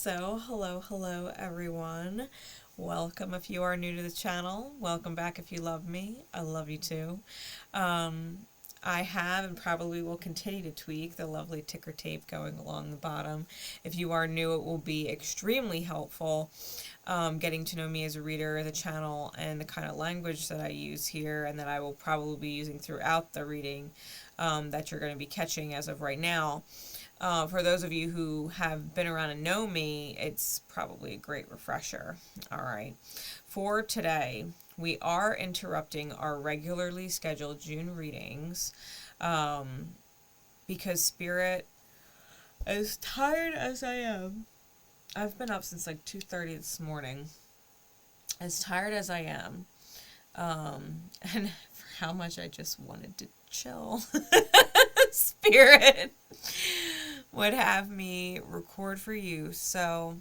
So, hello everyone. Welcome if you are new to the channel. Welcome back if you love me. I love you too. I have and probably will continue to tweak the lovely ticker tape going along the bottom. If you are new, it will be extremely helpful getting to know me as a reader, the channel, and the kind of language that I use here and that I will probably be using throughout the reading that you're going to be catching as of right now. For those of you who have been around and know me, it's probably a great refresher. All right. For today, we are interrupting our regularly scheduled June readings because Spirit, as tired as I am, I've been up since like 2:30 this morning. As tired as I am, and for how much I just wanted to chill, Spirit would have me record for you. So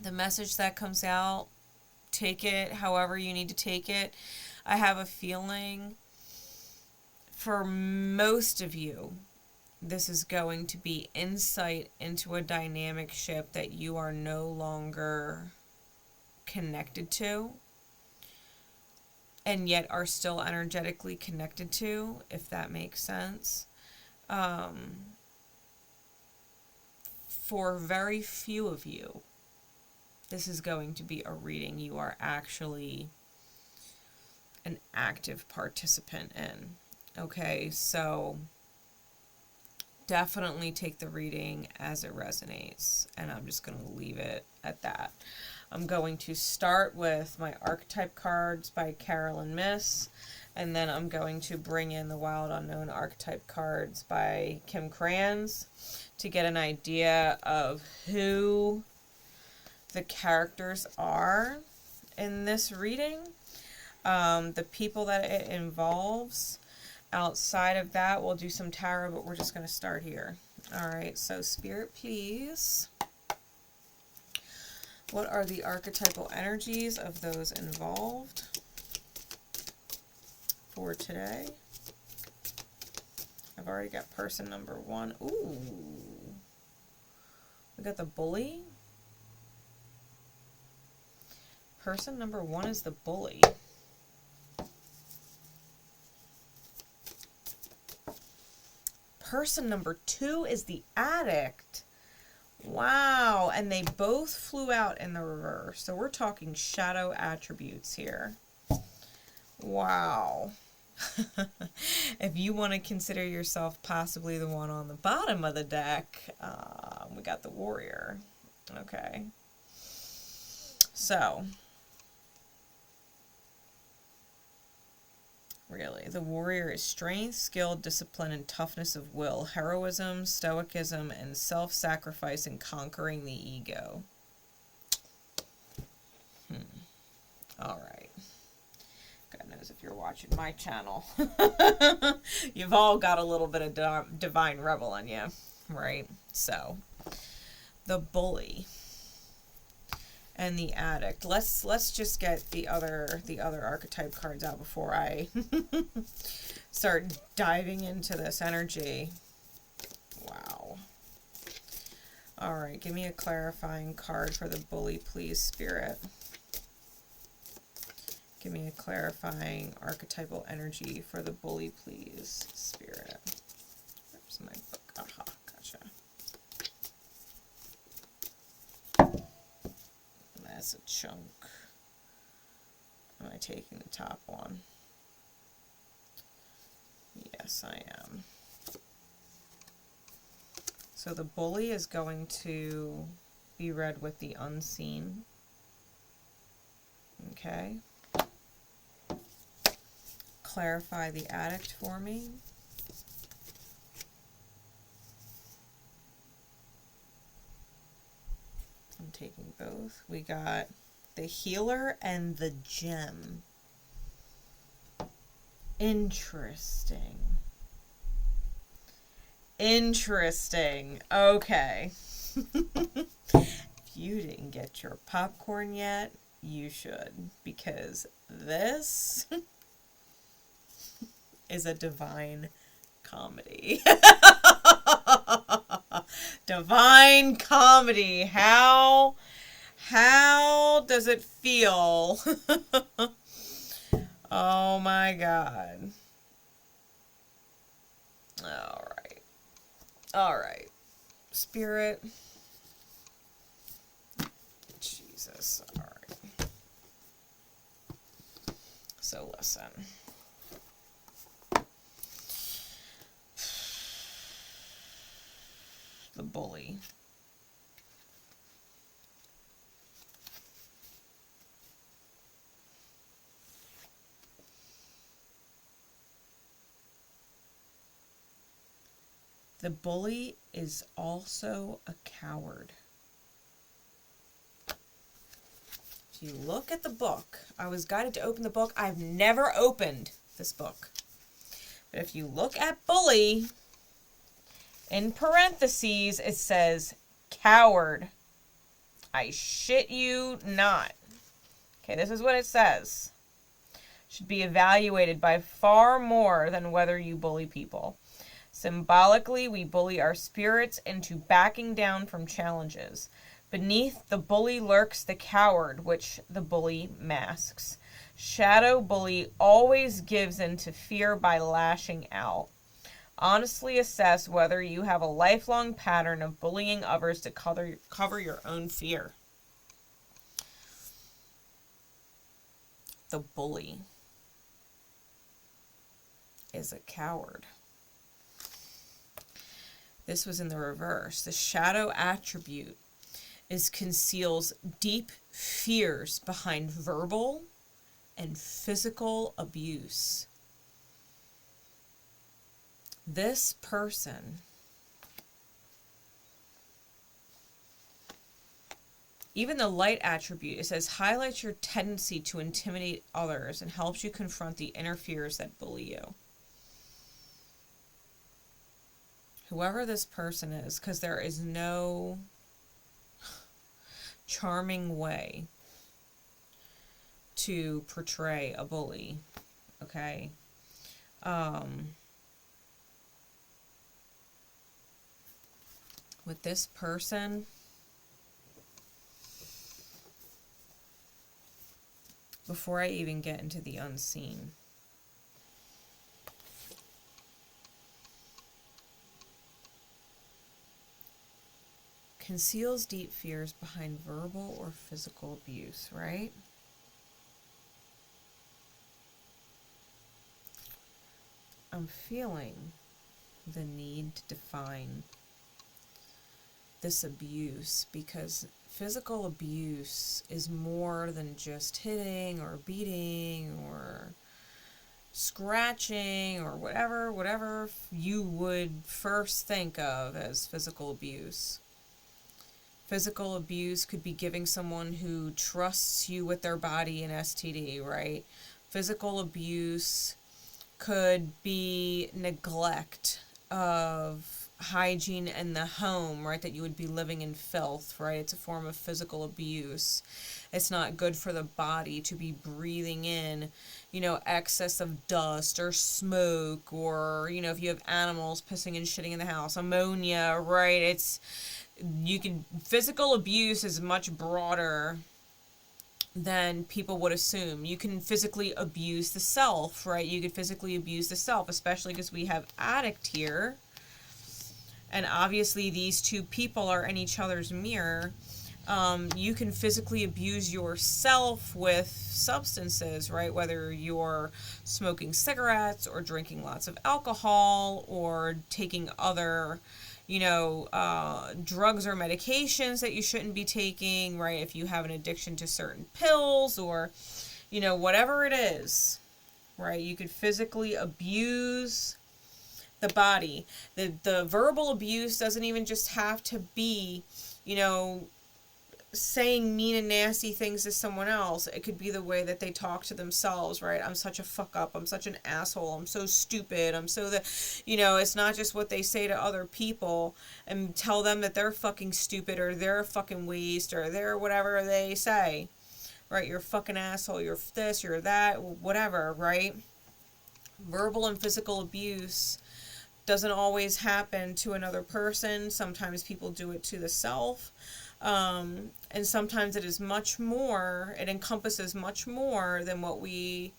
the message that comes out, take it however you need to take it. I have a feeling for most of you, this is going to be insight into a dynamic ship that you are no longer connected to, and yet are still energetically connected to, if that makes sense. For very few of you, this is going to be a reading you are actually an active participant in. Okay, so definitely take the reading as it resonates, and I'm just going to leave it at that. I'm going to start with my archetype cards by Carolyn Miss, and then I'm going to bring in the Wild Unknown archetype cards by Kim Kranz to get an idea of who the characters are in this reading, the people that it involves. Outside of that, we'll do some tarot, but we're just going to start here. All right, so Spirit, please. What are the archetypal energies of those involved for today? I've already got person number one. Ooh. We got the bully. Person number one is the bully. Person number two is the addict. Wow. And they both flew out in the reverse. So we're talking shadow attributes here. Wow. If you want to consider yourself possibly the one on the bottom of the deck, we got the warrior. Okay. So, really, the warrior is strength, skill, discipline, and toughness of will, heroism, stoicism, and self-sacrifice in conquering the ego. All right. God knows if you're watching my channel, you've all got a little bit of divine rebel in you, right? So, the bully and the addict. Let's just get the other archetype cards out before I start diving into this energy. Wow. All right, give me a clarifying card for the bully, please, Spirit. Give me a clarifying archetypal energy for the bully, please, Spirit. Where's my book? Aha, gotcha. That's a chunk. Am I taking the top one? Yes, I am. So the bully is going to be read with the unseen. Okay. Clarify the addict for me. I'm taking both. We got the healer and the gem. Interesting. Interesting. Okay. If you didn't get your popcorn yet, you should, because this is a divine comedy. Divine Comedy. How does it feel? Oh my God. All right. Spirit. Jesus. All right. So listen. The bully. The bully is also a coward. If you look at the book, I was guided to open the book. I've never opened this book. But if you look at bully, in parentheses, it says coward. I shit you not. Okay, this is what it says. Should be evaluated by far more than whether you bully people. Symbolically, we bully our spirits into backing down from challenges. Beneath the bully lurks the coward, which the bully masks. Shadow bully always gives in to fear by lashing out. Honestly assess whether you have a lifelong pattern of bullying others to cover your own fear. The bully is a coward. This was in the reverse. The shadow attribute conceals deep fears behind verbal and physical abuse. This person, even the light attribute, it says highlights your tendency to intimidate others and helps you confront the inner fears that bully you. Whoever this person is, because there is no charming way to portray a bully, okay? With this person, before I even get into the unseen, conceals deep fears behind verbal or physical abuse, right? I'm feeling the need to define this abuse, because physical abuse is more than just hitting or beating or scratching or whatever you would first think of as physical abuse. Physical abuse could be giving someone who trusts you with their body an STD, right? Physical abuse could be neglect of hygiene in the home, right? That you would be living in filth, right? It's a form of physical abuse. It's not good for the body to be breathing in, excess of dust or smoke, or, if you have animals pissing and shitting in the house, ammonia, right? Physical abuse is much broader than people would assume. You can physically abuse the self, right? You could physically abuse the self, especially because we have addict here. And obviously these two people are in each other's mirror. You can physically abuse yourself with substances, right? Whether you're smoking cigarettes or drinking lots of alcohol or taking other drugs or medications that you shouldn't be taking, right? If you have an addiction to certain pills or, whatever it is, right? You could physically abuse the body. The verbal abuse doesn't even just have to be, saying mean and nasty things to someone else. It could be the way that they talk to themselves, right? I'm such a fuck up. I'm such an asshole. I'm so stupid. It's not just what they say to other people and tell them that they're fucking stupid or they're a fucking waste or they're whatever they say, right? You're a fucking asshole. You're this, you're that, whatever, right? Verbal and physical abuse Doesn't always happen to another person. Sometimes people do it to the self. And sometimes it is much more, it encompasses much more than what we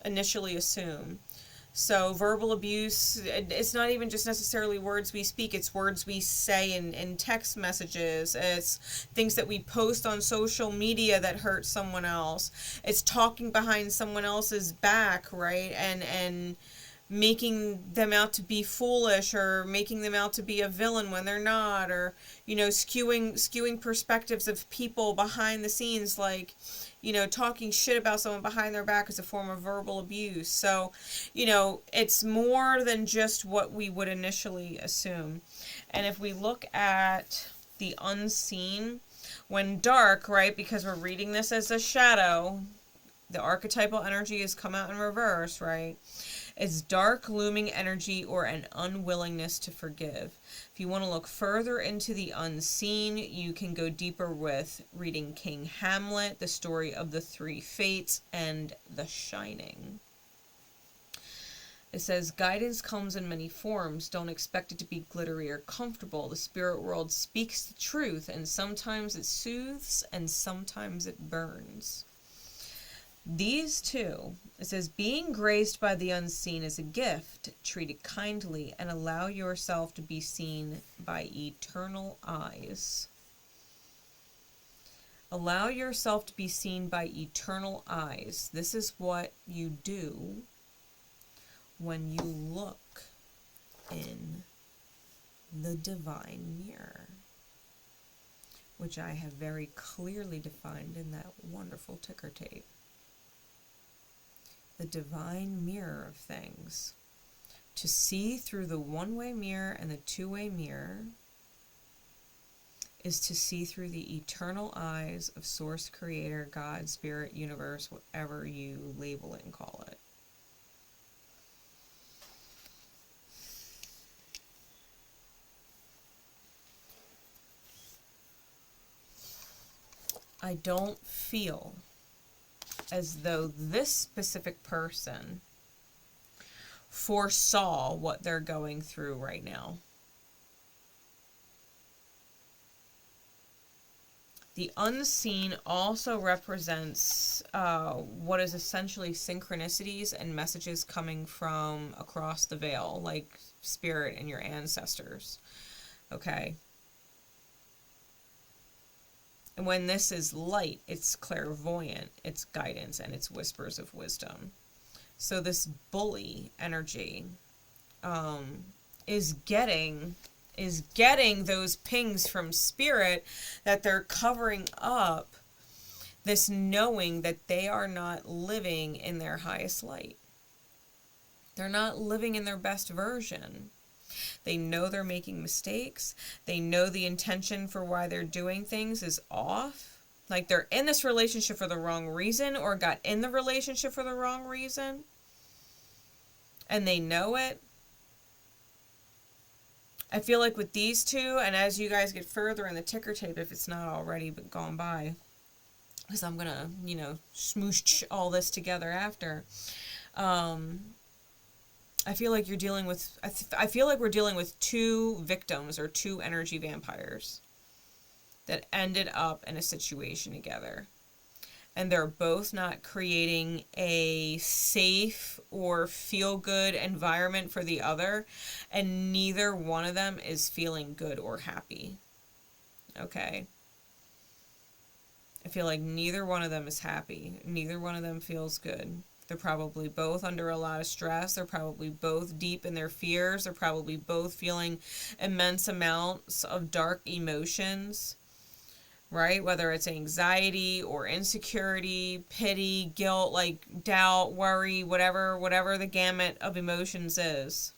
initially assume. So verbal abuse, it's not even just necessarily words we speak, it's words we say in text messages. It's things that we post on social media that hurt someone else. It's talking behind someone else's back, right? And making them out to be foolish, or making them out to be a villain when they're not, or, you know, skewing perspectives of people behind the scenes, like, you know, talking shit about someone behind their back is a form of verbal abuse. So, you know, it's more than just what we would initially assume. And if we look at the unseen, when dark, right, because we're reading this as a shadow, the archetypal energy has come out in reverse, right? It's dark, looming energy or an unwillingness to forgive. If you want to look further into the unseen, you can go deeper with reading King Hamlet, the story of the three fates, and The Shining. It says, guidance comes in many forms. Don't expect it to be glittery or comfortable. The spirit world speaks the truth, and sometimes it soothes, and sometimes it burns. These two, it says, being graced by the unseen is a gift. Treat it kindly and allow yourself to be seen by eternal eyes. Allow yourself to be seen by eternal eyes. This is what you do when you look in the divine mirror, which I have very clearly defined in that wonderful ticker tape. The divine mirror of things. To see through the one-way mirror and the two-way mirror is to see through the eternal eyes of Source, Creator, God, Spirit, Universe, whatever you label it and call it. I don't feel as though this specific person foresaw what they're going through right now. The unseen also represents what is essentially synchronicities and messages coming from across the veil, like spirit and your ancestors. Okay? And when this is light, it's clairvoyant, it's guidance, and it's whispers of wisdom. So this bully energy is getting those pings from spirit that they're covering up this knowing that they are not living in their highest light. They're not living in their best version. They know they're making mistakes. They know the intention for why they're doing things is off. Like they're in this relationship for the wrong reason, or got in the relationship for the wrong reason. And they know it. I feel like with these two, and as you guys get further in the ticker tape, if it's not already but gone by, because I'm going to, you know, smoosh all this together after. I feel like you're dealing with, I feel like we're dealing with two victims or two energy vampires that ended up in a situation together. And they're both not creating a safe or feel-good environment for the other. And neither one of them is feeling good or happy. Okay? I feel like neither one of them is happy. Neither one of them feels good. They're probably both under a lot of stress. They're probably both deep in their fears. They're probably both feeling immense amounts of dark emotions, right? Whether it's anxiety or insecurity, pity, guilt, like doubt, worry, whatever the gamut of emotions is.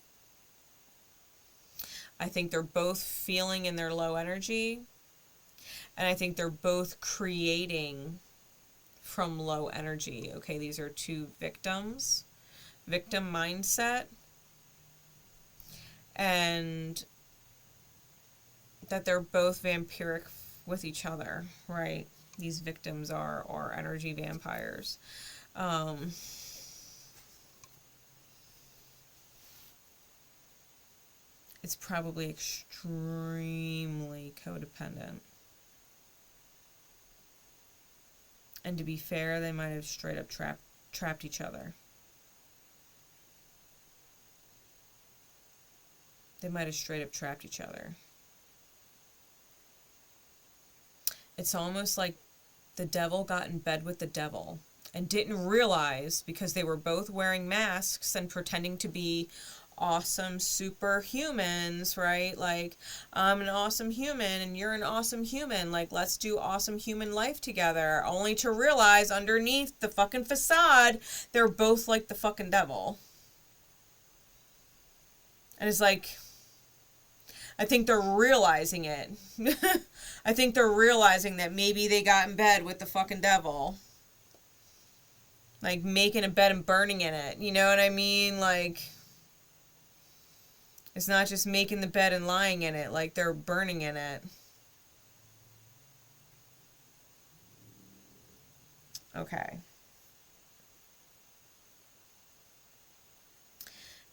I think they're both feeling in their low energy, and I think they're both creating from low energy. Okay, these are two victims, victim mindset, and that they're both vampiric with each other, right? These victims are energy vampires. it's probably extremely codependent. And to be fair, they might have straight up trapped each other. They might have straight up trapped each other. It's almost like the devil got in bed with the devil and didn't realize, because they were both wearing masks and pretending to be awesome superhumans, right? Like, I'm an awesome human and you're an awesome human. Like, let's do awesome human life together. Only to realize underneath the fucking facade, they're both like the fucking devil. And it's like, I think they're realizing it. I think they're realizing that maybe they got in bed with the fucking devil. Like, making a bed and burning in it. You know what I mean? Like, it's not just making the bed and lying in it. Like, they're burning in it. Okay.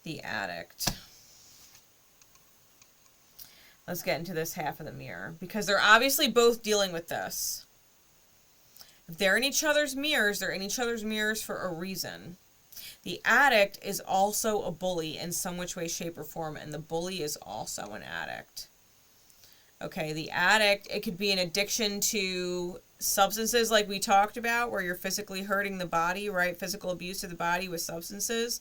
The addict. Let's get into this half of the mirror, because they're obviously both dealing with this. If they're in each other's mirrors, they're in each other's mirrors for a reason. The addict is also a bully in some which way, shape, or form, and the bully is also an addict. Okay, the addict, it could be an addiction to substances like we talked about, where you're physically hurting the body, right? Physical abuse of the body with substances.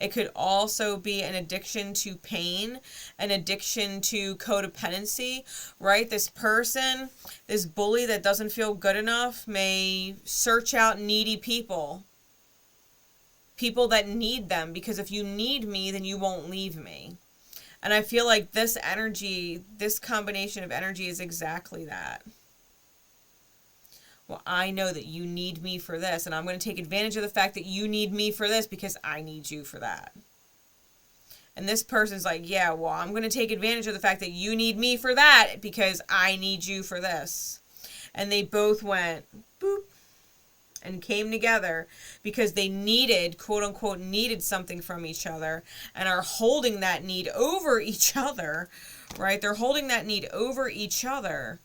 It could also be an addiction to pain, an addiction to codependency, right? This person, this bully that doesn't feel good enough, may search out needy people. People that need them, because if you need me, then you won't leave me. And I feel like this energy, this combination of energy is exactly that. Well, I know that you need me for this, and I'm going to take advantage of the fact that you need me for this because I need you for that. And this person's like, yeah, well, I'm going to take advantage of the fact that you need me for that because I need you for this. And they both went, boop, and came together because they needed, quote unquote, needed something from each other, and are holding that need over each other, right? They're holding that need over each other,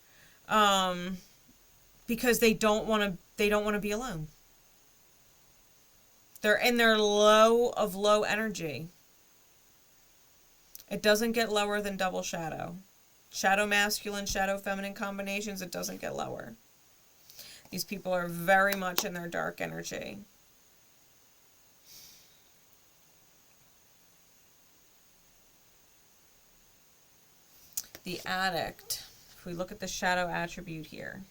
because they don't want to be alone. They're in their low of low energy. It doesn't get lower than double shadow. Shadow masculine, shadow feminine combinations, it doesn't get lower. These people are very much in their dark energy. The addict, if we look at the shadow attribute here,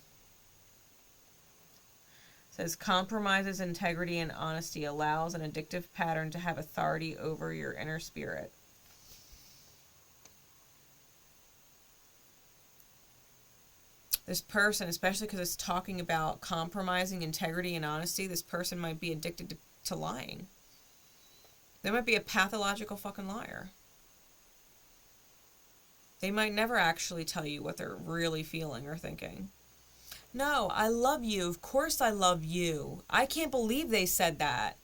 it says compromises integrity and honesty, allows an addictive pattern to have authority over your inner spirit. This person, especially because it's talking about compromising integrity and honesty, this person might be addicted to lying. They might be a pathological fucking liar. They might never actually tell you what they're really feeling or thinking. No, I love you. Of course I love you. I can't believe they said that.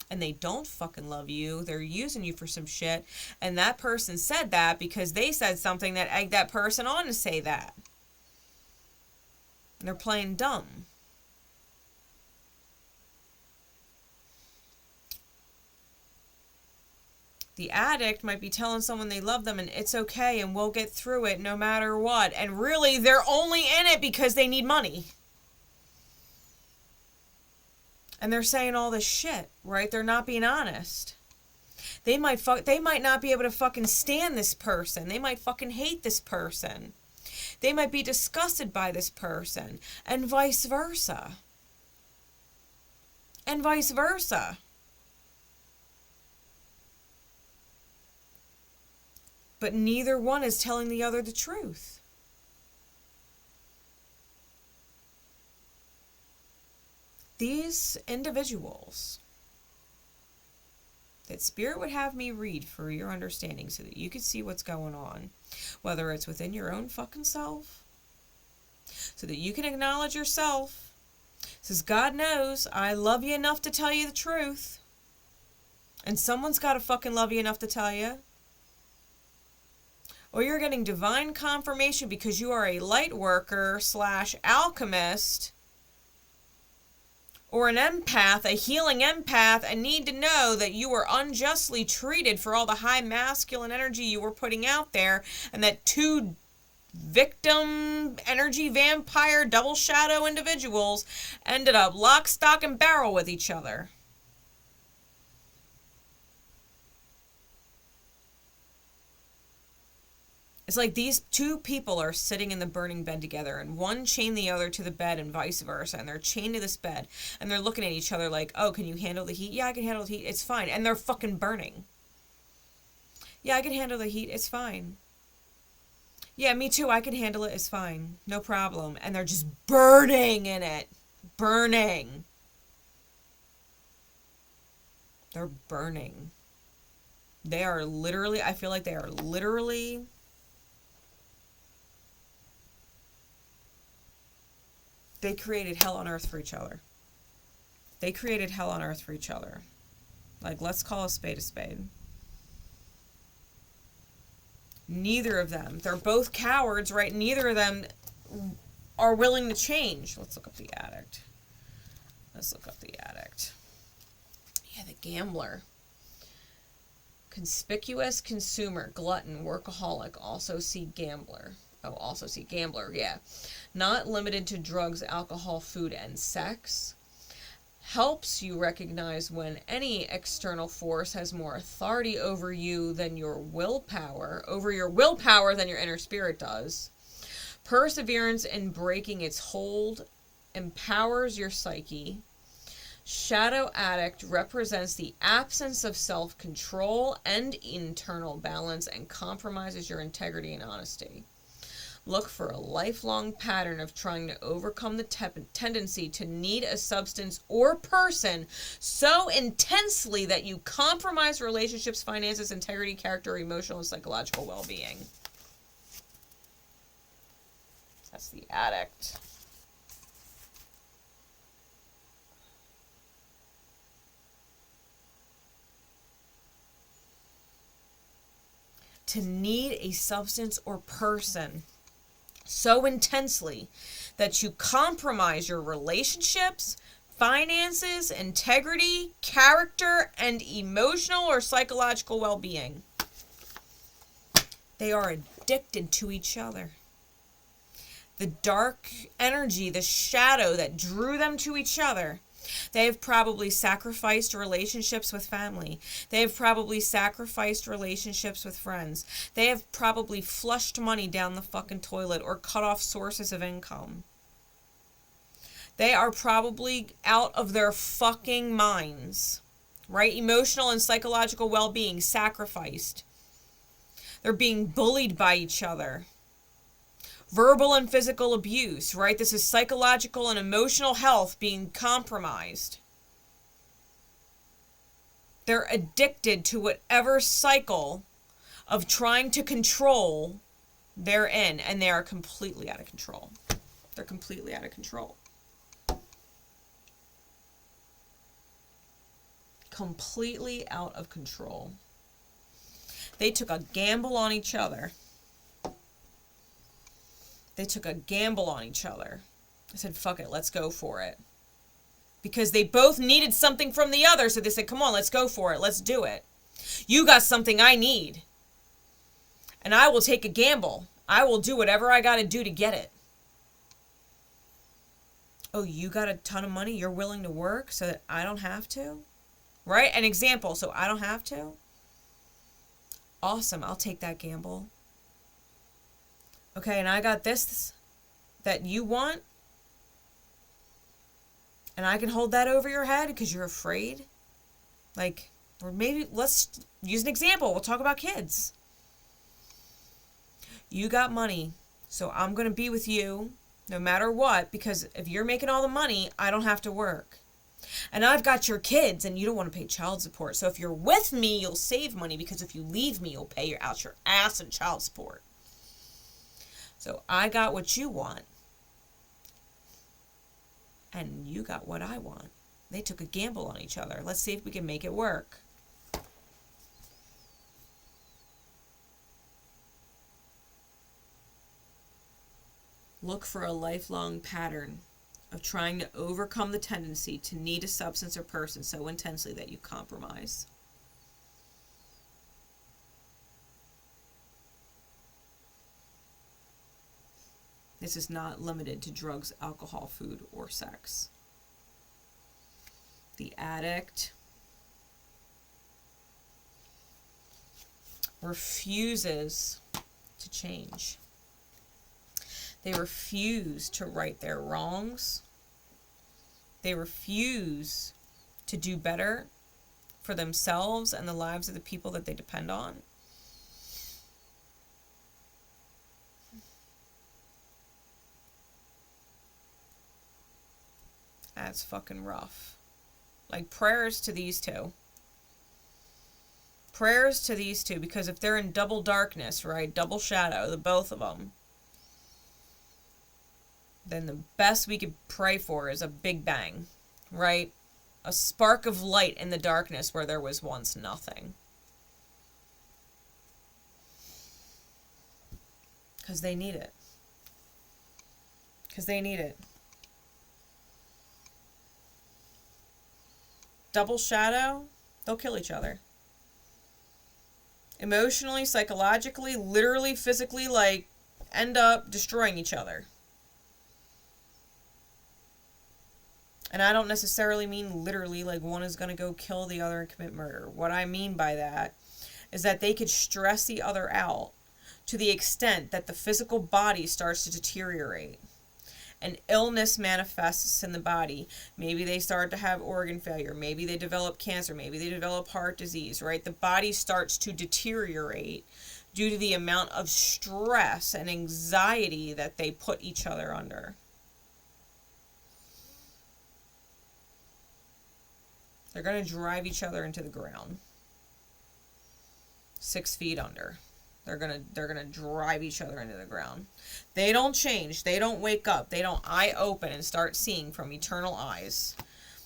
And they don't fucking love you. They're using you for some shit. And that person said that because they said something that egged that person on to say that. They're playing dumb. The addict might be telling someone they love them and it's okay and we'll get through it no matter what. And really, they're only in it because they need money. And they're saying all this shit, right? They're not being honest. They might not be able to fucking stand this person. They might fucking hate this person. They might be disgusted by this person, and vice versa. And vice versa. But neither one is telling the other the truth. These individuals that Spirit would have me read for your understanding so that you could see what's going on, whether it's within your own fucking self, so that you can acknowledge yourself. It says, God knows I love you enough to tell you the truth. And someone's got to fucking love you enough to tell you. or you're getting divine confirmation because you are a light worker / alchemist, or an empath, a healing empath, and need to know that you were unjustly treated for all the high masculine energy you were putting out there, and that two victim energy vampire double shadow individuals ended up lock, stock, and barrel with each other. It's like these two people are sitting in the burning bed together, and one chained the other to the bed and vice versa, and they're chained to this bed, and they're looking at each other like, oh, can you handle the heat? Yeah, I can handle the heat. It's fine. And they're fucking burning. Yeah, I can handle the heat. It's fine. Yeah, me too. I can handle it. It's fine. No problem. And they're just burning in it. Burning. They're burning. They are literally, I feel like they are literally... They created hell on earth for each other. They created hell on earth for each other. Like, let's call a spade a spade. Neither of them. They're both cowards, right? Neither of them are willing to change. Let's look up the addict. Let's look up the addict. Yeah, the gambler. Conspicuous consumer, glutton, workaholic, also see gambler. Oh, also see gambler, yeah. Not limited to drugs, alcohol, food, and sex. Helps you recognize when any external force has more authority over you than your willpower, than your inner spirit does. Perseverance in breaking its hold empowers your psyche. Shadow addict represents the absence of self-control and internal balance and compromises your integrity and honesty. Look for a lifelong pattern of trying to overcome the tendency to need a substance or person so intensely that you compromise relationships, finances, integrity, character, emotional, and psychological well-being. That's the addict. To need a substance or person so intensely that you compromise your relationships, finances, integrity, character, and emotional or psychological well-being. They are addicted to each other. The dark energy, the shadow that drew them to each other. They have probably sacrificed relationships with family. They have probably sacrificed relationships with friends. They have probably flushed money down the fucking toilet or cut off sources of income. They are probably out of their fucking minds, right? Emotional and psychological well-being sacrificed. They're being bullied by each other. Verbal and physical abuse, right? This is psychological and emotional health being compromised. They're addicted to whatever cycle of trying to control they're in, and they are completely out of control. They're completely out of control. Completely out of control. They took a gamble on each other. They took a gamble on each other. I said, fuck it, let's go for it. Because they both needed something from the other, so they said, come on, let's go for it, let's do it. You got something I need. And I will take a gamble. I will do whatever I gotta do to get it. Oh, you got a ton of money, you're willing to work so that I don't have to? Right? An example, so I don't have to? Awesome, I'll take that gamble. Okay, and I got this that you want, and I can hold that over your head because you're afraid. Like, or maybe let's use an example. We'll talk about kids. You got money, so I'm going to be with you no matter what, because if you're making all the money, I don't have to work. And I've got your kids, and you don't want to pay child support. So if you're with me, you'll save money, because if you leave me, you'll pay out your ass in child support. So I got what you want, and you got what I want. They took a gamble on each other. Let's see if we can make it work. Look for a lifelong pattern of trying to overcome the tendency to need a substance or person so intensely that you compromise. This is not limited to drugs, alcohol, food, or sex. The addict refuses to change. They refuse to right their wrongs. They refuse to do better for themselves and the lives of the people that they depend on. That's fucking rough. Like, prayers to these two. Prayers to these two, because if they're in double darkness, right, double shadow, the both of them, then the best we could pray for is a big bang, right? A spark of light in the darkness where there was once nothing. Because they need it. Because they need it. Double shadow, they'll kill each other. Emotionally, psychologically, literally, physically, like, end up destroying each other. And I don't necessarily mean literally, like one is going to go kill the other and commit murder. What I mean by that is that they could stress the other out to the extent that the physical body starts to deteriorate. An illness manifests in the body. Maybe they start to have organ failure. Maybe they develop cancer. Maybe they develop heart disease, right? The body starts to deteriorate due to the amount of stress and anxiety that they put each other under. They're going to drive each other into the ground. 6 feet under. They're gonna drive each other into the ground. They don't change. They don't wake up. They don't eye open and start seeing from eternal eyes.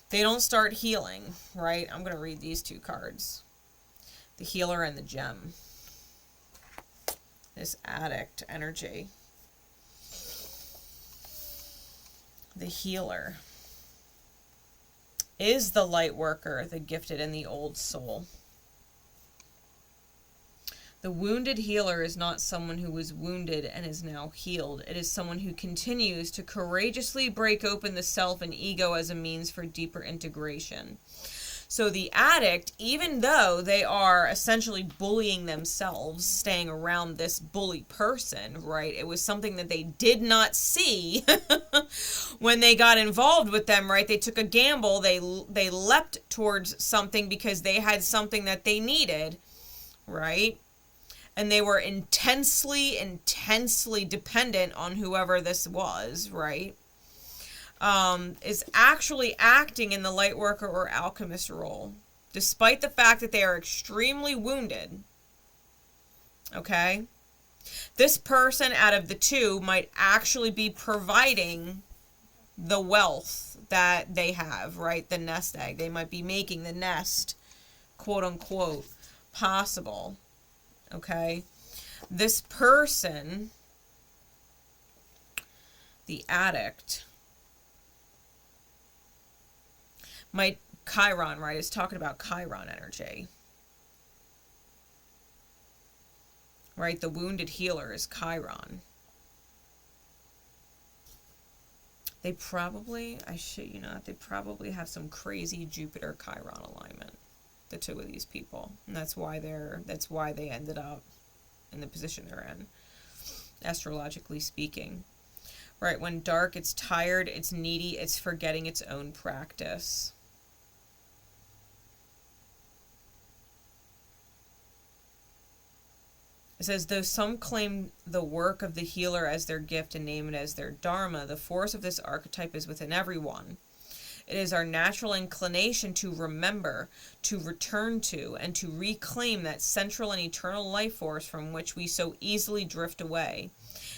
They don't start healing, right? I'm gonna read these two cards. The healer and the gem. This addict energy. The healer is the light worker, the gifted, and the old soul. The wounded healer is not someone who was wounded and is now healed. It is someone who continues to courageously break open the self and ego as a means for deeper integration. So the addict, even though they are essentially bullying themselves, staying around this bully person, right? It was something that they did not see when they got involved with them, right? They took a gamble. They leapt towards something because they had something that they needed, right? And they were intensely dependent on whoever this was, right? Is actually acting in the lightworker or alchemist role, despite the fact that they are extremely wounded. Okay? This person out of the two might actually be providing the wealth that they have, right? The nest egg. They might be making the nest, quote unquote, possible. Okay? This person, the addict, might, Chiron, right, is talking about Chiron energy. Right? The wounded healer is Chiron. They probably, I shit you not, they probably have some crazy Jupiter-Chiron alignment. The two of these people. And that's why they ended up in the position they're in, astrologically speaking. Right, when dark, it's tired, it's needy, it's forgetting its own practice. It says, though some claim the work of the healer as their gift and name it as their dharma, the force of this archetype is within everyone. It is our natural inclination to remember, to return to, and to reclaim that central and eternal life force from which we so easily drift away.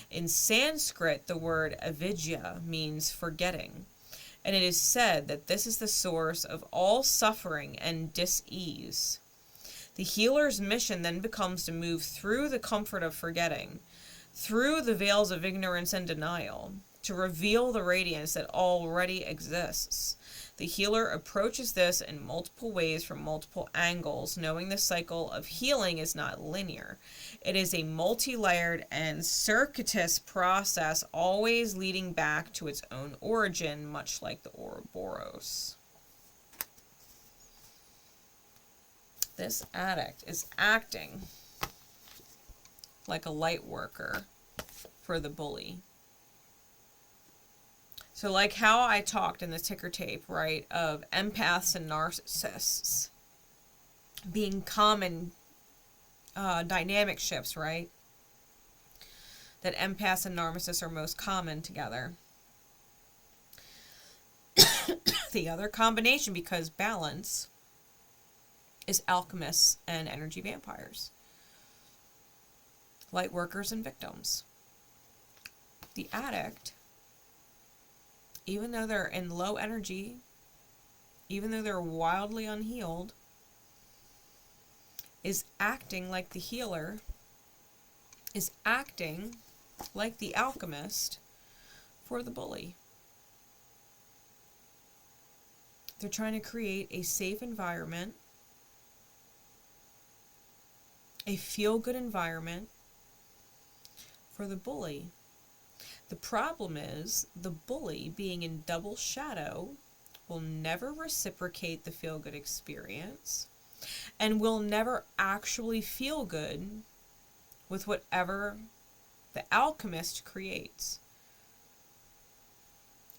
In Sanskrit, the word avidya means forgetting, and it is said that this is the source of all suffering and dis-ease. The healer's mission then becomes to move through the comfort of forgetting, through the veils of ignorance and denial to reveal the radiance that already exists. The healer approaches this in multiple ways from multiple angles, knowing the cycle of healing is not linear. It is a multi-layered and circuitous process, always leading back to its own origin, much like the Ouroboros. This addict is acting like a light worker for the bully. So like how I talked in the ticker tape, right, of empaths and narcissists being common dynamic shifts, right? That empaths and narcissists are most common together. The other combination, because balance, is alchemists and energy vampires. Light workers and victims. The addict, even though they're in low energy, even though they're wildly unhealed, is acting like the healer, is acting like the alchemist for the bully. They're trying to create a safe environment, a feel-good environment for the bully. The problem is, the bully, being in double shadow, will never reciprocate the feel-good experience and will never actually feel good with whatever the alchemist creates.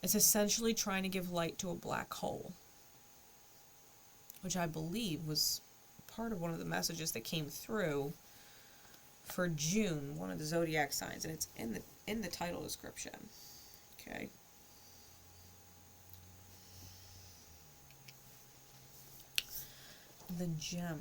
It's essentially trying to give light to a black hole, which I believe was part of one of the messages that came through for June, one of the zodiac signs, and it's in the title description. Okay. The gem.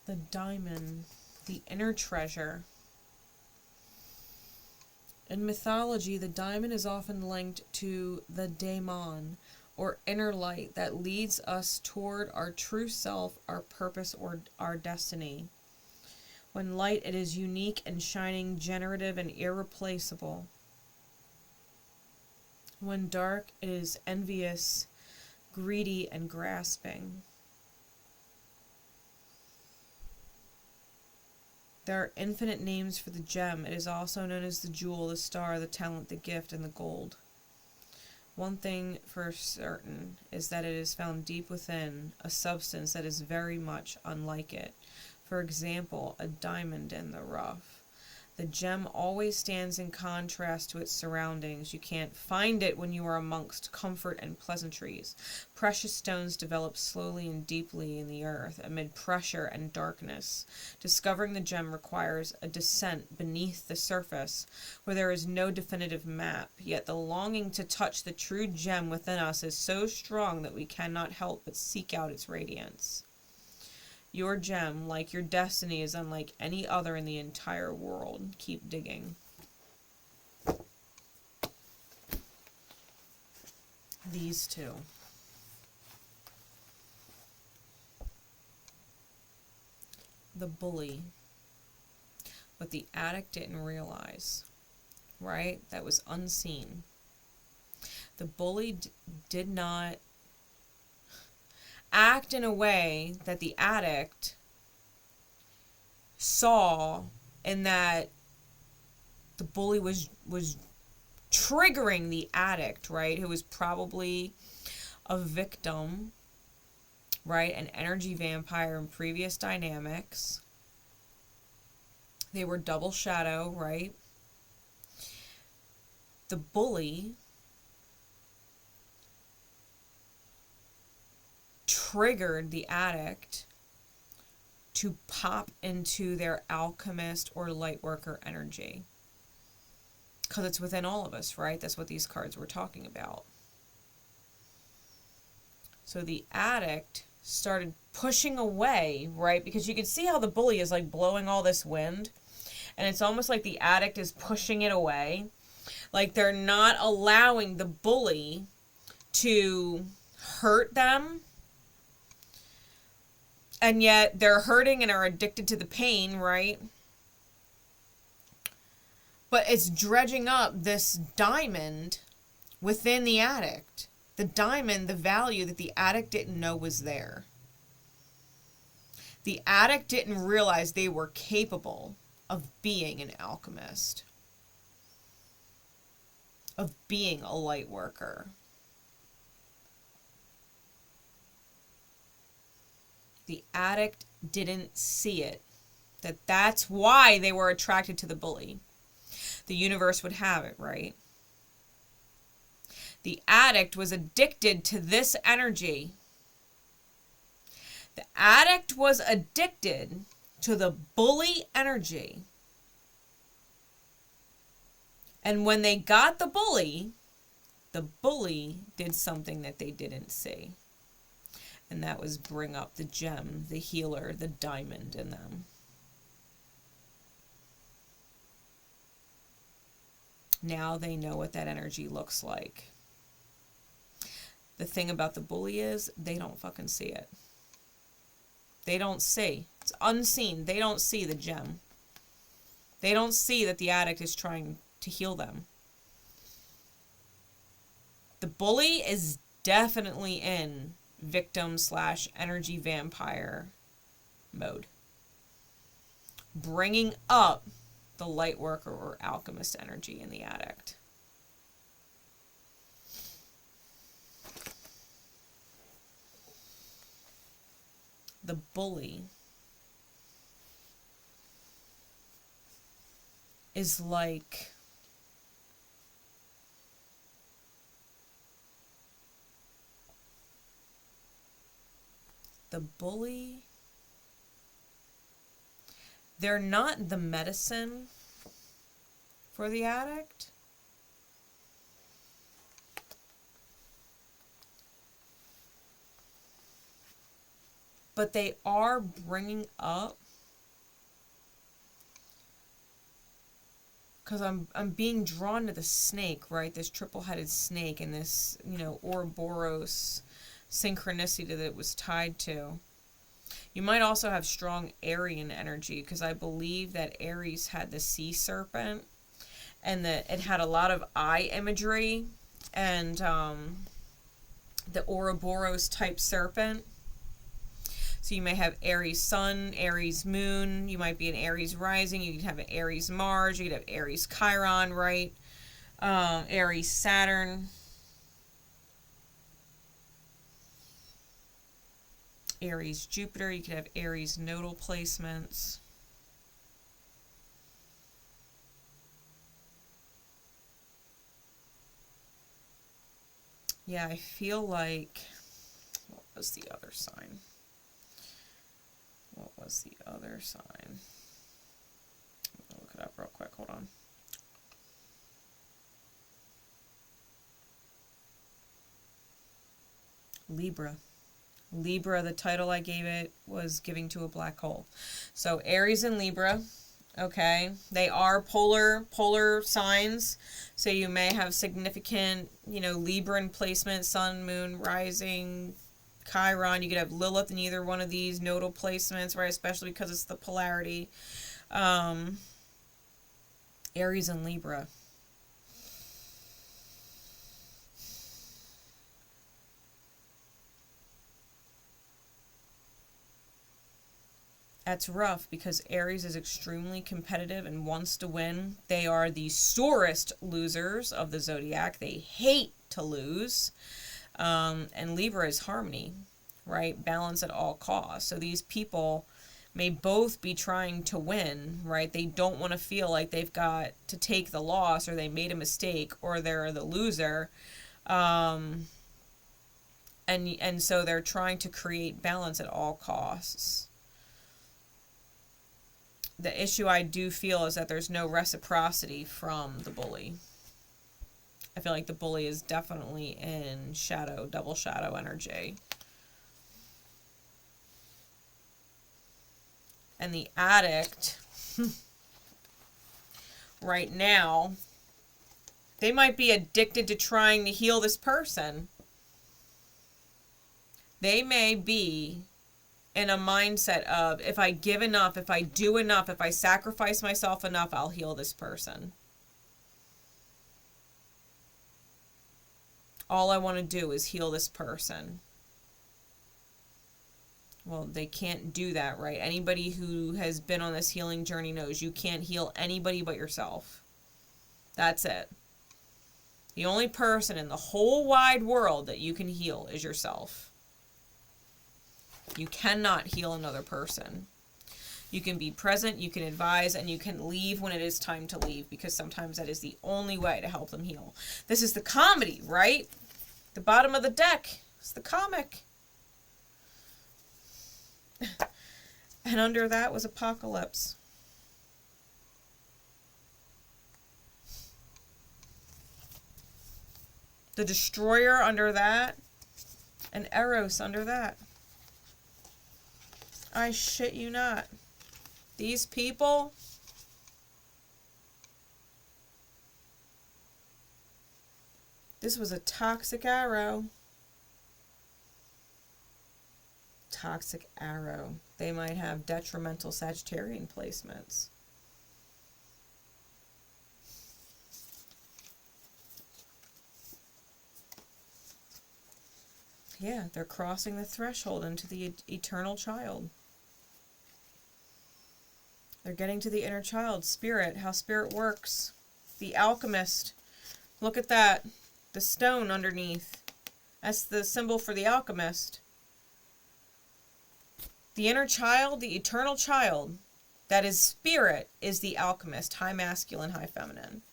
The diamond, the inner treasure. In mythology, the diamond is often linked to the daemon, or inner light that leads us toward our true self, our purpose, or our destiny. When light, it is unique and shining, generative and irreplaceable. When dark, it is envious, greedy, and grasping. There are infinite names for the gem. It is also known as the jewel, the star, the talent, the gift, and the gold. One thing for certain is that it is found deep within, a substance that is very much unlike it. For example, a diamond in the rough. The gem always stands in contrast to its surroundings. You can't find it when you are amongst comfort and pleasantries. Precious stones develop slowly and deeply in the earth, amid pressure and darkness. Discovering the gem requires a descent beneath the surface, where there is no definitive map, yet the longing to touch the true gem within us is so strong that we cannot help but seek out its radiance. Your gem, like your destiny, is unlike any other in the entire world. Keep digging. These two. The bully. What the addict didn't realize, right? That was unseen. The bully did not act in a way that the addict saw, and that the bully was triggering the addict, right, who was probably a victim, right, an energy vampire in previous dynamics. They were double shadow, right? The bully triggered the addict to pop into their alchemist or light worker energy. Because it's within all of us, right? That's what these cards were talking about. So the addict started pushing away, right? Because you can see how the bully is like blowing all this wind. And it's almost like the addict is pushing it away. Like they're not allowing the bully to hurt them, And yet they're hurting and are addicted to the pain, right? But it's dredging up this diamond within the addict. The diamond, the value that the addict didn't know was there. The addict didn't realize they were capable of being an alchemist, of being a light worker. The addict didn't see it. That's why they were attracted to the bully. The universe would have it, right? The addict was addicted to this energy. The addict was addicted to the bully energy. And when they got the bully did something that they didn't see. And that was bring up the gem, the healer, the diamond in them. Now they know what that energy looks like. The thing about the bully is they don't fucking see it. They don't see. It's unseen. They don't see the gem. They don't see that the addict is trying to heal them. The bully is definitely in victim/energy vampire mode. Bringing up the light worker or alchemist energy in the addict. The bully is like they're not the medicine for the addict. But they are bringing up, because I'm being drawn to the snake, right? This triple-headed snake and this, Ouroboros synchronicity that it was tied to. You might also have strong Aryan energy, because I believe that Aries had the sea serpent, and that it had a lot of eye imagery, and the Ouroboros type serpent. So you may have Aries Sun, Aries Moon. You might be an Aries Rising. You could have an Aries Mars. You could have Aries Chiron, right? Aries Saturn. Aries Jupiter. You could have Aries nodal placements. Yeah, I feel like... What was the other sign? What was the other sign? I'm going to look it up real quick. Hold on. Libra. Libra, the title I gave it was Giving to a Black Hole. So Aries and Libra, okay, they are polar signs. So you may have significant, Libran placement, Sun, Moon, Rising, Chiron. You could have Lilith in either one of these nodal placements, right? Especially because it's the polarity. Aries and Libra. That's rough, because Aries is extremely competitive and wants to win. They are the sorest losers of the zodiac. They hate to lose. And Libra is harmony, right? Balance at all costs. So these people may both be trying to win, right? They don't want to feel like they've got to take the loss, or they made a mistake, or they're the loser. And so they're trying to create balance at all costs. The issue I do feel is that there's no reciprocity from the bully. I feel like the bully is definitely in shadow, double shadow energy. And the addict, right now, they might be addicted to trying to heal this person. They may be in a mindset of, if I give enough, if I do enough, if I sacrifice myself enough, I'll heal this person. All I want to do is heal this person. Well, they can't do that, right? Anybody who has been on this healing journey knows you can't heal anybody but yourself. That's it. The only person in the whole wide world that you can heal is yourself. You cannot heal another person. You can be present, you can advise, and you can leave when it is time to leave, because sometimes that is the only way to help them heal. This is the comedy, right? The bottom of the deck is the comic. And under that was Apocalypse. The Destroyer under that, and Eros under that. I shit you not. These people, this was a toxic arrow. Toxic arrow. They might have detrimental Sagittarian placements. Yeah, they're crossing the threshold into the eternal child. They're getting to the inner child, spirit, how spirit works. The alchemist. Look at that. The stone underneath. That's the symbol for the alchemist. The inner child, the eternal child, that is spirit, is the alchemist. High masculine, high feminine.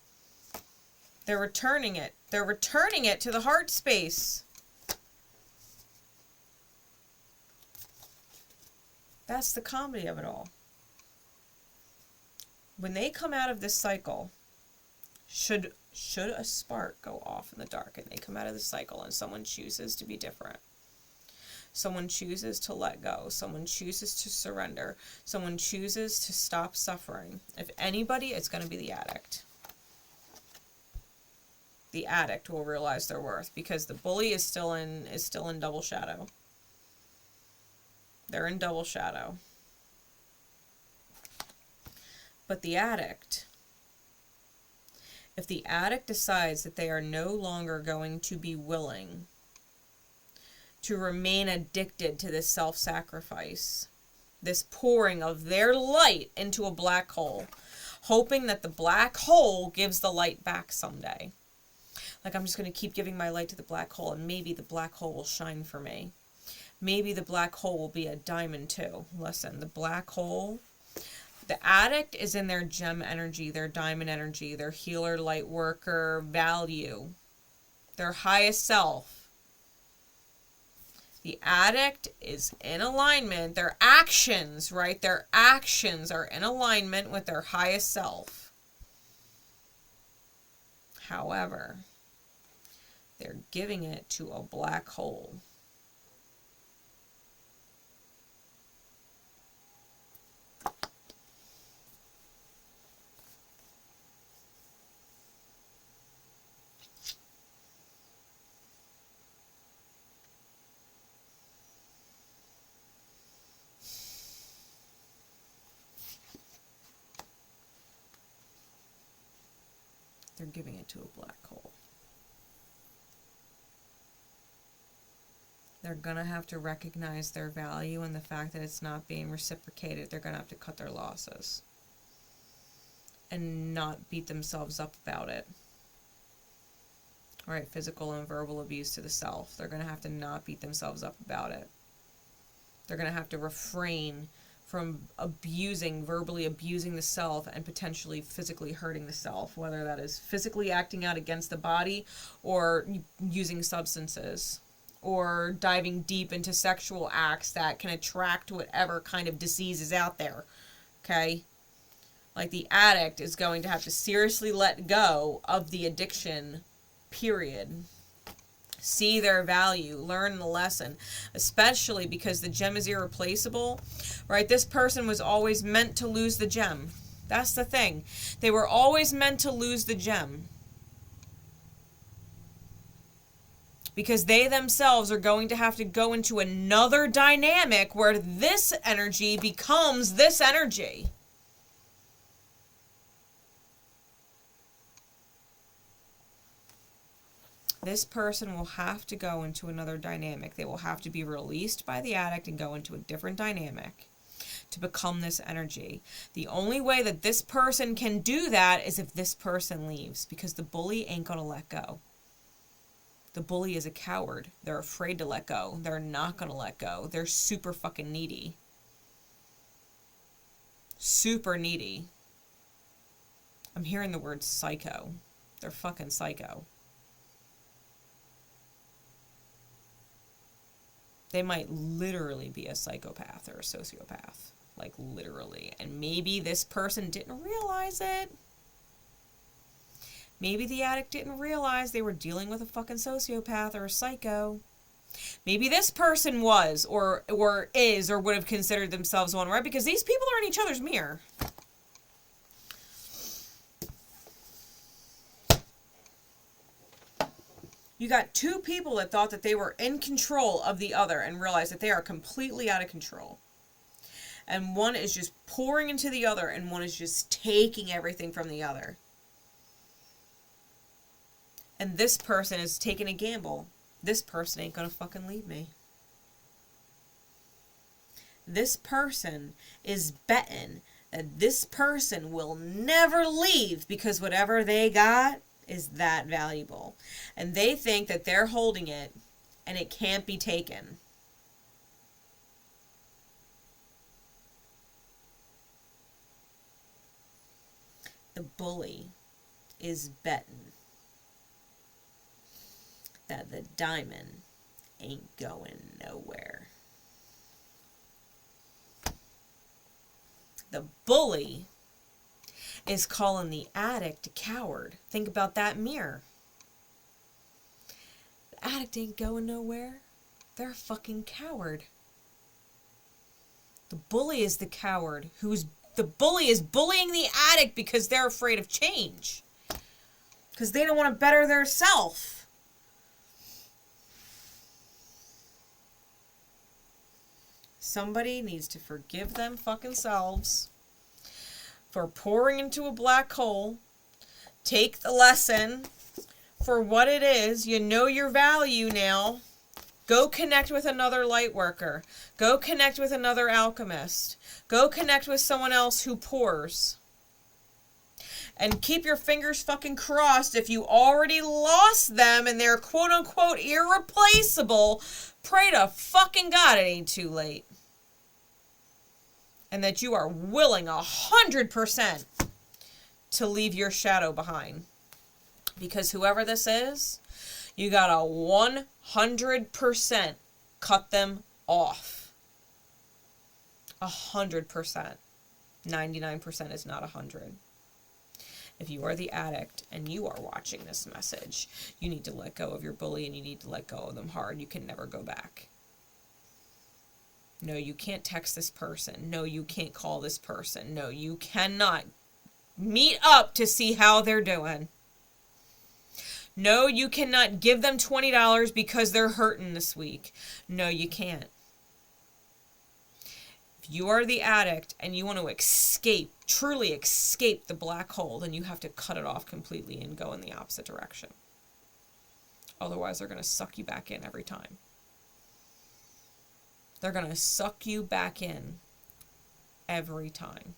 They're returning it. They're returning it to the heart space. That's the comedy of it all. When they come out of this cycle, should a spark go off in the dark and they come out of the cycle and someone chooses to be different, someone chooses to let go, someone chooses to surrender, someone chooses to stop suffering, if anybody, it's going to be the addict. The addict will realize their worth, because the bully is still in double shadow. They're in double shadow. But the addict, if the addict decides that they are no longer going to be willing to remain addicted to this self-sacrifice, this pouring of their light into a black hole, hoping that the black hole gives the light back someday. Like, I'm just going to keep giving my light to the black hole, and maybe the black hole will shine for me. Maybe the black hole will be a diamond too. Listen, the black hole, the addict is in their gem energy, their diamond energy, their healer, light worker value, their highest self. The addict is in alignment. Their actions, right? Their actions are in alignment with their highest self. However, they're giving it to a black hole. They're giving it to a black hole. They're going to have to recognize their value and the fact that it's not being reciprocated. They're going to have to cut their losses and not beat themselves up about it. All right, physical and verbal abuse to the self. They're going to have to not beat themselves up about it. They're going to have to refrain from verbally abusing the self and potentially physically hurting the self, whether that is physically acting out against the body or using substances or diving deep into sexual acts that can attract whatever kind of disease is out there, okay? Like, the addict is going to have to seriously let go of the addiction, period. See their value, learn the lesson, especially because the gem is irreplaceable, right? This person was always meant to lose the gem. That's the thing. They were always meant to lose the gem. because they themselves are going to have to go into another dynamic where this energy becomes this energy. This person will have to go into another dynamic. They will have to be released by the addict and go into a different dynamic to become this energy. The only way that this person can do that is if this person leaves, because the bully ain't gonna let go. The bully is a coward. They're afraid to let go. They're not gonna let go. They're super fucking needy. Super needy. I'm hearing the word psycho. They're fucking psycho. They might literally be a psychopath or a sociopath. Like, literally. And maybe this person didn't realize it. Maybe the addict didn't realize they were dealing with a fucking sociopath or a psycho. Maybe this person was, or is, or would have considered themselves one, right? Because these people are in each other's mirror. You got two people that thought that they were in control of the other and realized that they are completely out of control. And one is just pouring into the other, and one is just taking everything from the other. And this person is taking a gamble. This person ain't gonna fucking leave me. This person is betting that this person will never leave because whatever they got is that valuable. And they think that they're holding it and it can't be taken. The bully is betting that the diamond ain't going nowhere. The bully is calling the addict a coward. Think about that mirror. The addict ain't going nowhere. They're a fucking coward. The bully is the coward the bully is bullying the addict because they're afraid of change. Because they don't want to better their self. Somebody needs to forgive them fucking selves for pouring into a black hole. Take the lesson for what it is. You know your value now. Go connect with another light worker. Go connect with another alchemist. Go connect with someone else who pours. And keep your fingers fucking crossed if you already lost them and they're quote unquote irreplaceable. Pray to fucking God it ain't too late. And that you are willing 100% to leave your shadow behind. Because whoever this is, you gotta 100% cut them off. 100%. 99% is not 100. If you are the addict and you are watching this message, you need to let go of your bully and you need to let go of them hard. You can never go back. No, you can't text this person. No, you can't call this person. No, you cannot meet up to see how they're doing. No, you cannot give them $20 because they're hurting this week. No, you can't. If you are the addict and you want to escape, truly escape the black hole, then you have to cut it off completely and go in the opposite direction. Otherwise, they're going to suck you back in every time. They're going to suck you back in every time.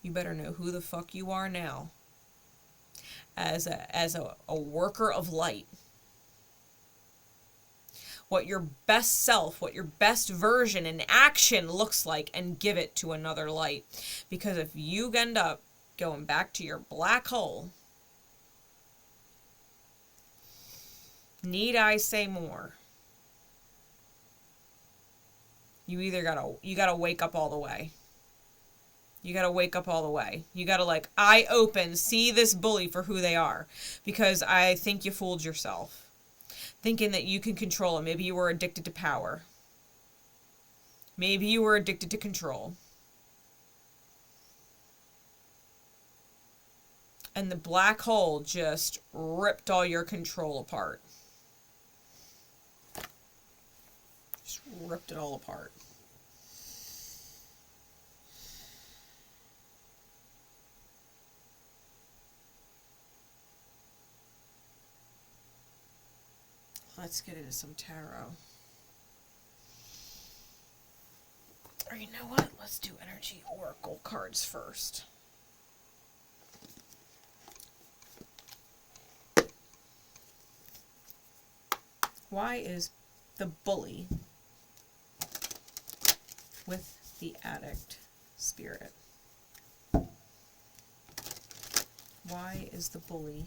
You better know who the fuck you are now as a worker of light. What your best self, what your best version in action looks like, and give it to another light. Because if you end up going back to your black hole, need I say more? You gotta wake up all the way. You gotta wake up all the way. You gotta eye open, see this bully for who they are. Because I think you fooled yourself. Thinking that you can control them. Maybe you were addicted to power. Maybe you were addicted to control. And the black hole just ripped all your control apart. Just ripped it all apart. Let's get into some tarot. Or you know what? Let's do energy oracle cards first. Why is the bully with the addict spirit? Why is the bully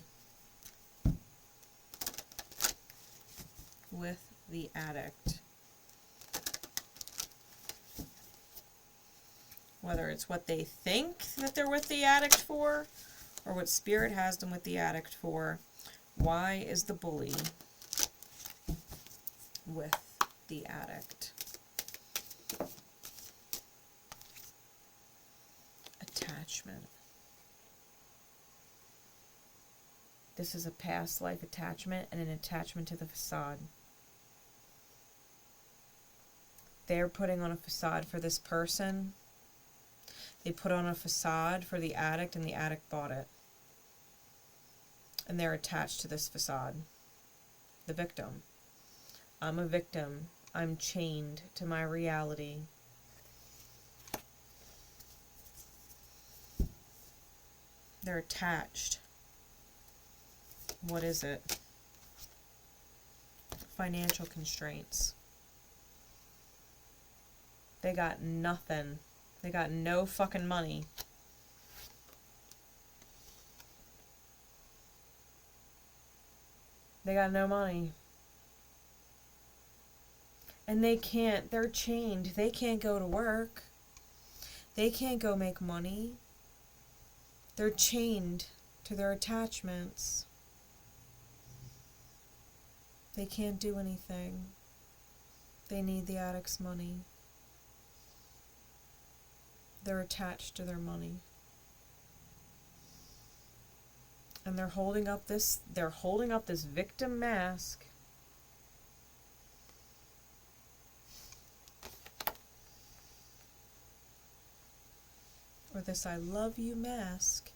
with the addict? Whether it's what they think that they're with the addict for, or what spirit has them with the addict for, why is the bully with the addict? Attachment. This is a past life attachment and an attachment to the facade. They're putting on a facade for this person. They put on a facade for the addict, and the addict bought it. And they're attached to this facade. The victim. I'm a victim. I'm chained to my reality. They're attached. What is it? Financial constraints. They got nothing. They got no fucking money. They got no money. And they can't, they're chained. They can't go to work. They can't go make money. They're chained to their attachments. They can't do anything. They need the addict's money. They're attached to their money. And they're holding up this victim mask. Or this I love you mask.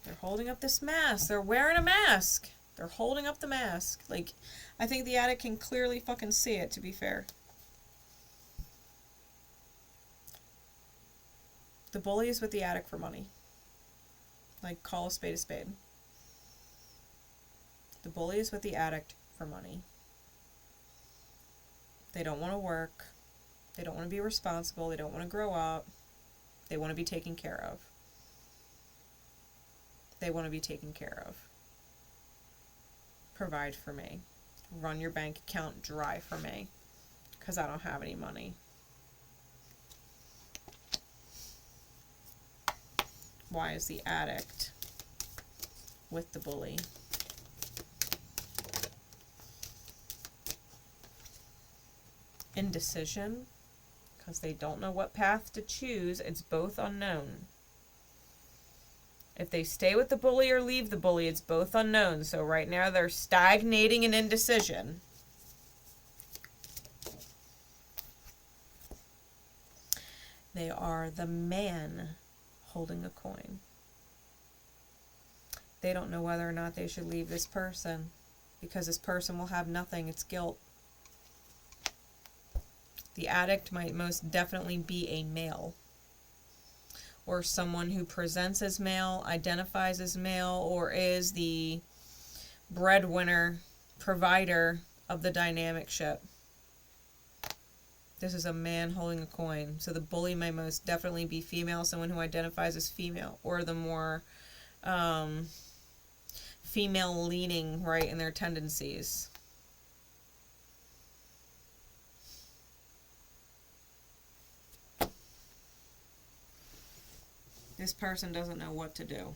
They're holding up this mask. They're wearing a mask. They're holding up the mask. Like, I think the addict can clearly fucking see it, to be fair. The bully is with the addict for money. Like, call a spade a spade. The bully is with the addict for money. They don't want to work. They don't want to be responsible. They don't want to grow up. They want to be taken care of. They want to be taken care of. Provide for me. Run your bank account dry for me. Because I don't have any money. Why is the addict with the bully? Indecision. Because they don't know what path to choose. It's both unknown. If they stay with the bully or leave the bully, it's both unknown. So right now they're stagnating in indecision. They are the man holding a coin. They don't know whether or not they should leave this person, because this person will have nothing. It's guilt. The addict might most definitely be a male, or someone who presents as male, identifies as male, or is the breadwinner, provider of the dynamic ship. This is a man holding a coin. So the bully may most definitely be female, someone who identifies as female, or the more female leaning, right, in their tendencies. This person doesn't know what to do.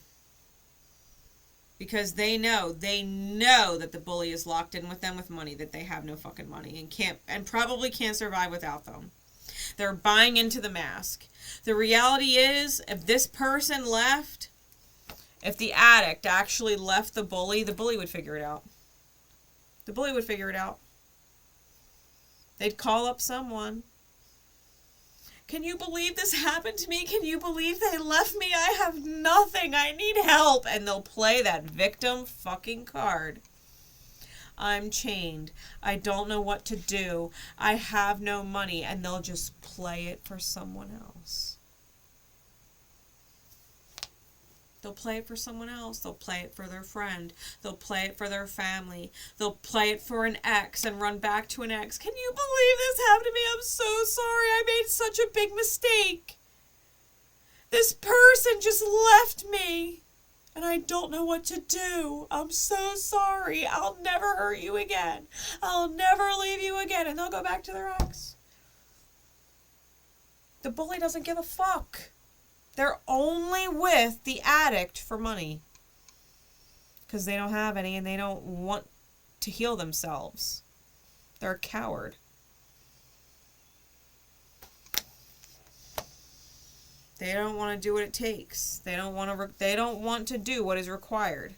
Because they know that the bully is locked in with them with money, that they have no fucking money and probably can't survive without them. They're buying into the mask. The reality is, if this person left If the addict actually left the bully would figure it out. The bully would figure it out. They'd call up someone. Can you believe this happened to me? Can you believe they left me? I have nothing. I need help. And they'll play that victim fucking card. I'm chained. I don't know what to do. I have no money. And they'll just play it for someone else. They'll play it for someone else. They'll play it for their friend. They'll play it for their family. They'll play it for an ex and run back to an ex. Can you believe this happened to me? I'm so sorry. I made such a big mistake. This person just left me. And I don't know what to do. I'm so sorry. I'll never hurt you again. I'll never leave you again. And they'll go back to their ex. The bully doesn't give a fuck. They're only with the addict for money. Because they don't have any and they don't want to heal themselves. They're a coward. They don't want to do what it takes. They don't want to do what is required.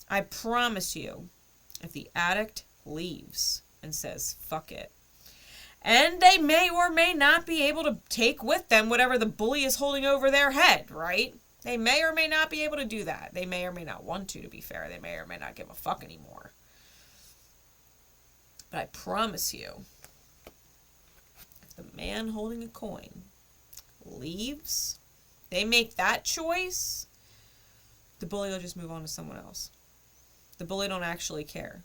I promise you, if the addict leaves and says, fuck it, and they may or may not be able to take with them whatever the bully is holding over their head, right? They may or may not be able to do that. They may or may not want to be fair. They may or may not give a fuck anymore. But I promise you, if the man holding a coin leaves, they make that choice, the bully will just move on to someone else. The bully don't actually care.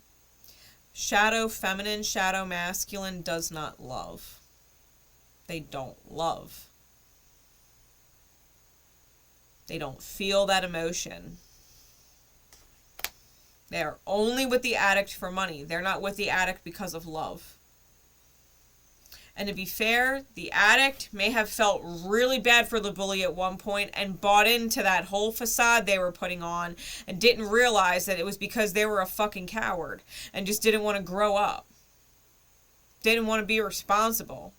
Shadow feminine, shadow masculine does not love. They don't love. They don't feel that emotion. They are only with the addict for money. They're not with the addict because of love. And to be fair, the addict may have felt really bad for the bully at one point and bought into that whole facade they were putting on and didn't realize that it was because they were a fucking coward and just didn't want to grow up. Didn't want to be responsible.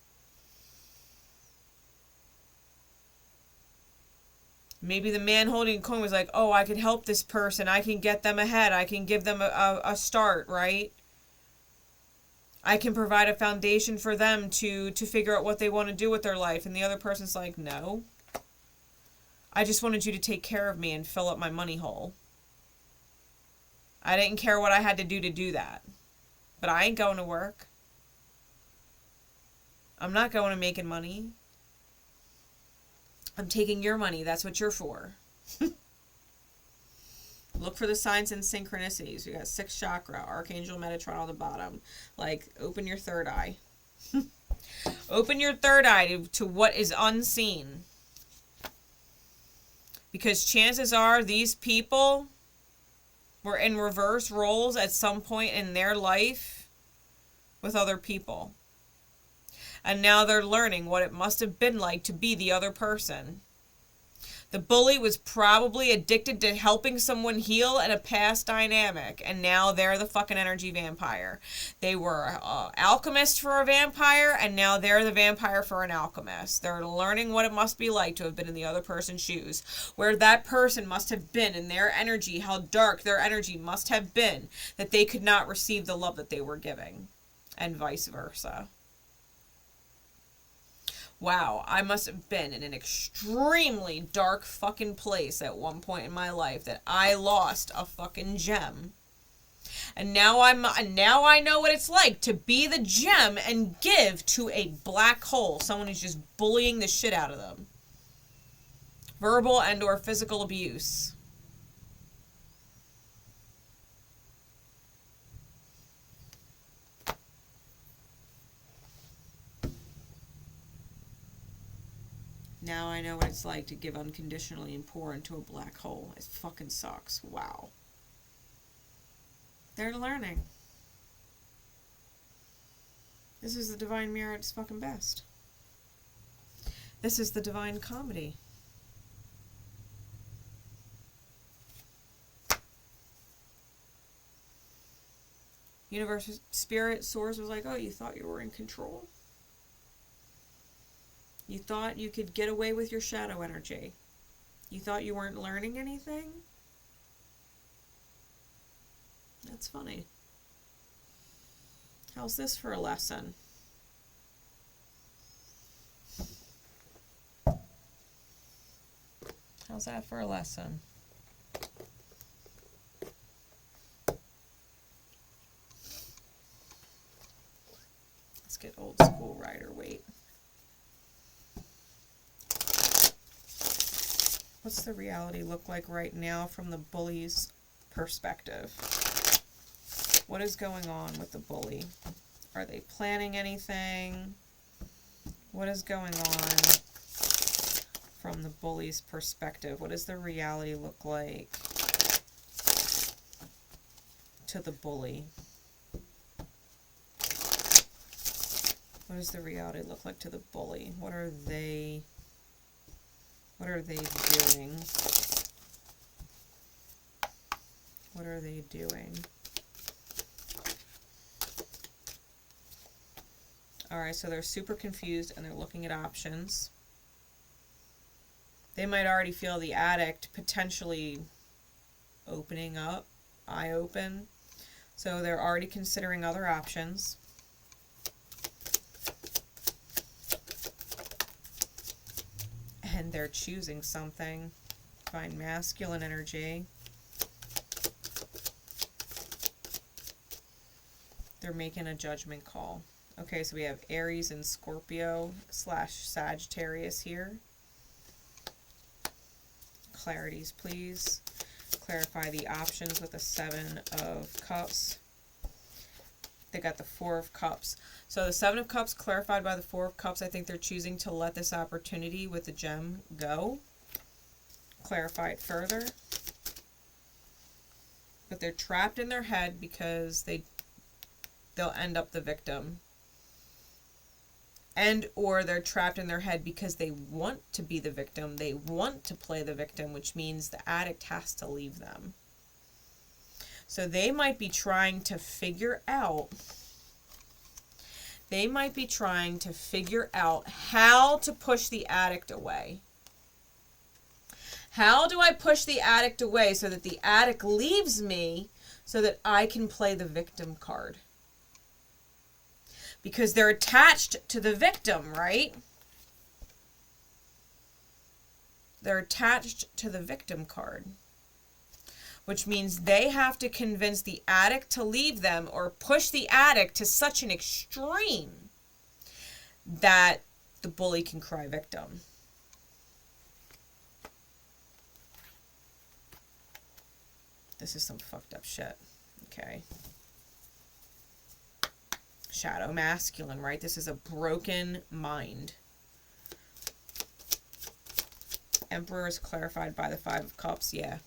Maybe the man holding a coin was like, oh, I can help this person. I can get them ahead. I can give them a start, right? I can provide a foundation for them to figure out what they want to do with their life. And the other person's like, no. I just wanted you to take care of me and fill up my money hole. I didn't care what I had to do that. But I ain't going to work. I'm not going to making money. I'm taking your money. That's what you're for. Look for the signs and synchronicities. We got 6th chakra, Archangel Metatron on the bottom. Like, open your third eye. Open your third eye to what is unseen. Because chances are these people were in reverse roles at some point in their life with other people. And now they're learning what it must have been like to be the other person. The bully was probably addicted to helping someone heal in a past dynamic, and now they're the fucking energy vampire. They were an alchemist for a vampire, and now they're the vampire for an alchemist. They're learning what it must be like to have been in the other person's shoes, where that person must have been in their energy, how dark their energy must have been, that they could not receive the love that they were giving, and vice versa. Wow, I must have been in an extremely dark fucking place at one point in my life that I lost a fucking gem. And now I know what it's like to be the gem and give to a black hole, someone who's just bullying the shit out of them. Verbal and or physical abuse. Now I know what it's like to give unconditionally and pour into a black hole. It fucking sucks. Wow. They're learning. This is the divine mirror at its fucking best. This is the divine comedy. Universe, spirit, source was like, oh, you thought you were in control? You thought you could get away with your shadow energy. You thought you weren't learning anything? That's funny. How's this for a lesson? How's that for a lesson? Let's get old school Rider Waite. What's the reality look like right now from the bully's perspective? What is going on with the bully? Are they planning anything? What is going on from the bully's perspective? What does the reality look like to the bully? What does the reality look like to the bully? What are they doing? What are they doing? All right, so they're super confused and they're looking at options. They might already feel the addict potentially opening up, eye open. So they're already considering other options. And they're choosing something. Find masculine energy. They're making a judgment call. Okay, so we have Aries and Scorpio / Sagittarius here. Clarities, please. Clarify the options with the 7 of Cups. They got the 4 of Cups. So the 7 of Cups clarified by the 4 of Cups. I think they're choosing to let this opportunity with the gem go. Clarify it further. But they're trapped in their head because they'll end up the victim. And or they're trapped in their head because they want to be the victim. They want to play the victim, which means the addict has to leave them. So they might be trying to figure out how to push the addict away. How do I push the addict away so that the addict leaves me so that I can play the victim card? Because they're attached to the victim, right? They're attached to the victim card. Which means they have to convince the addict to leave them or push the addict to such an extreme that the bully can cry victim. This is some fucked up shit. Okay. Shadow masculine, right? This is a broken mind. Emperor is clarified by the 5 of Cups. Yeah.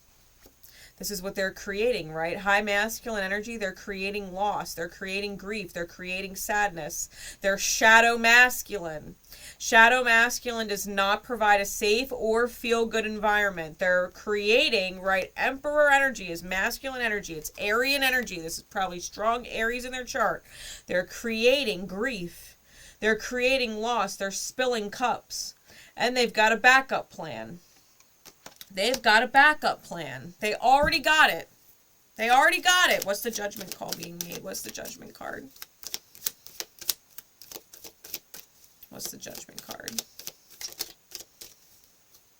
This is what they're creating, right? High masculine energy, they're creating loss. They're creating grief. They're creating sadness. They're shadow masculine. Shadow masculine does not provide a safe or feel-good environment. They're creating, right? Emperor energy is masculine energy. It's Aryan energy. This is probably strong Aries in their chart. They're creating grief. They're creating loss. They're spilling cups. And they've got a backup plan. They've got a backup plan. They already got it. They already got it. What's the judgment call being made? What's the judgment card? What's the judgment card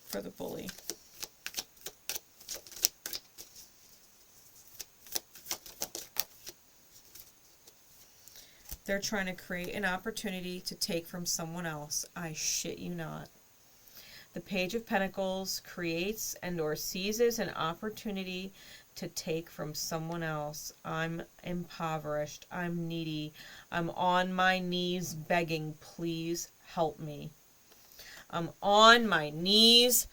for the bully? They're trying to create an opportunity to take from someone else. I shit you not. The Page of Pentacles creates and or seizes an opportunity to take from someone else. I'm impoverished. I'm needy. I'm on my knees begging, please help me. I'm on my knees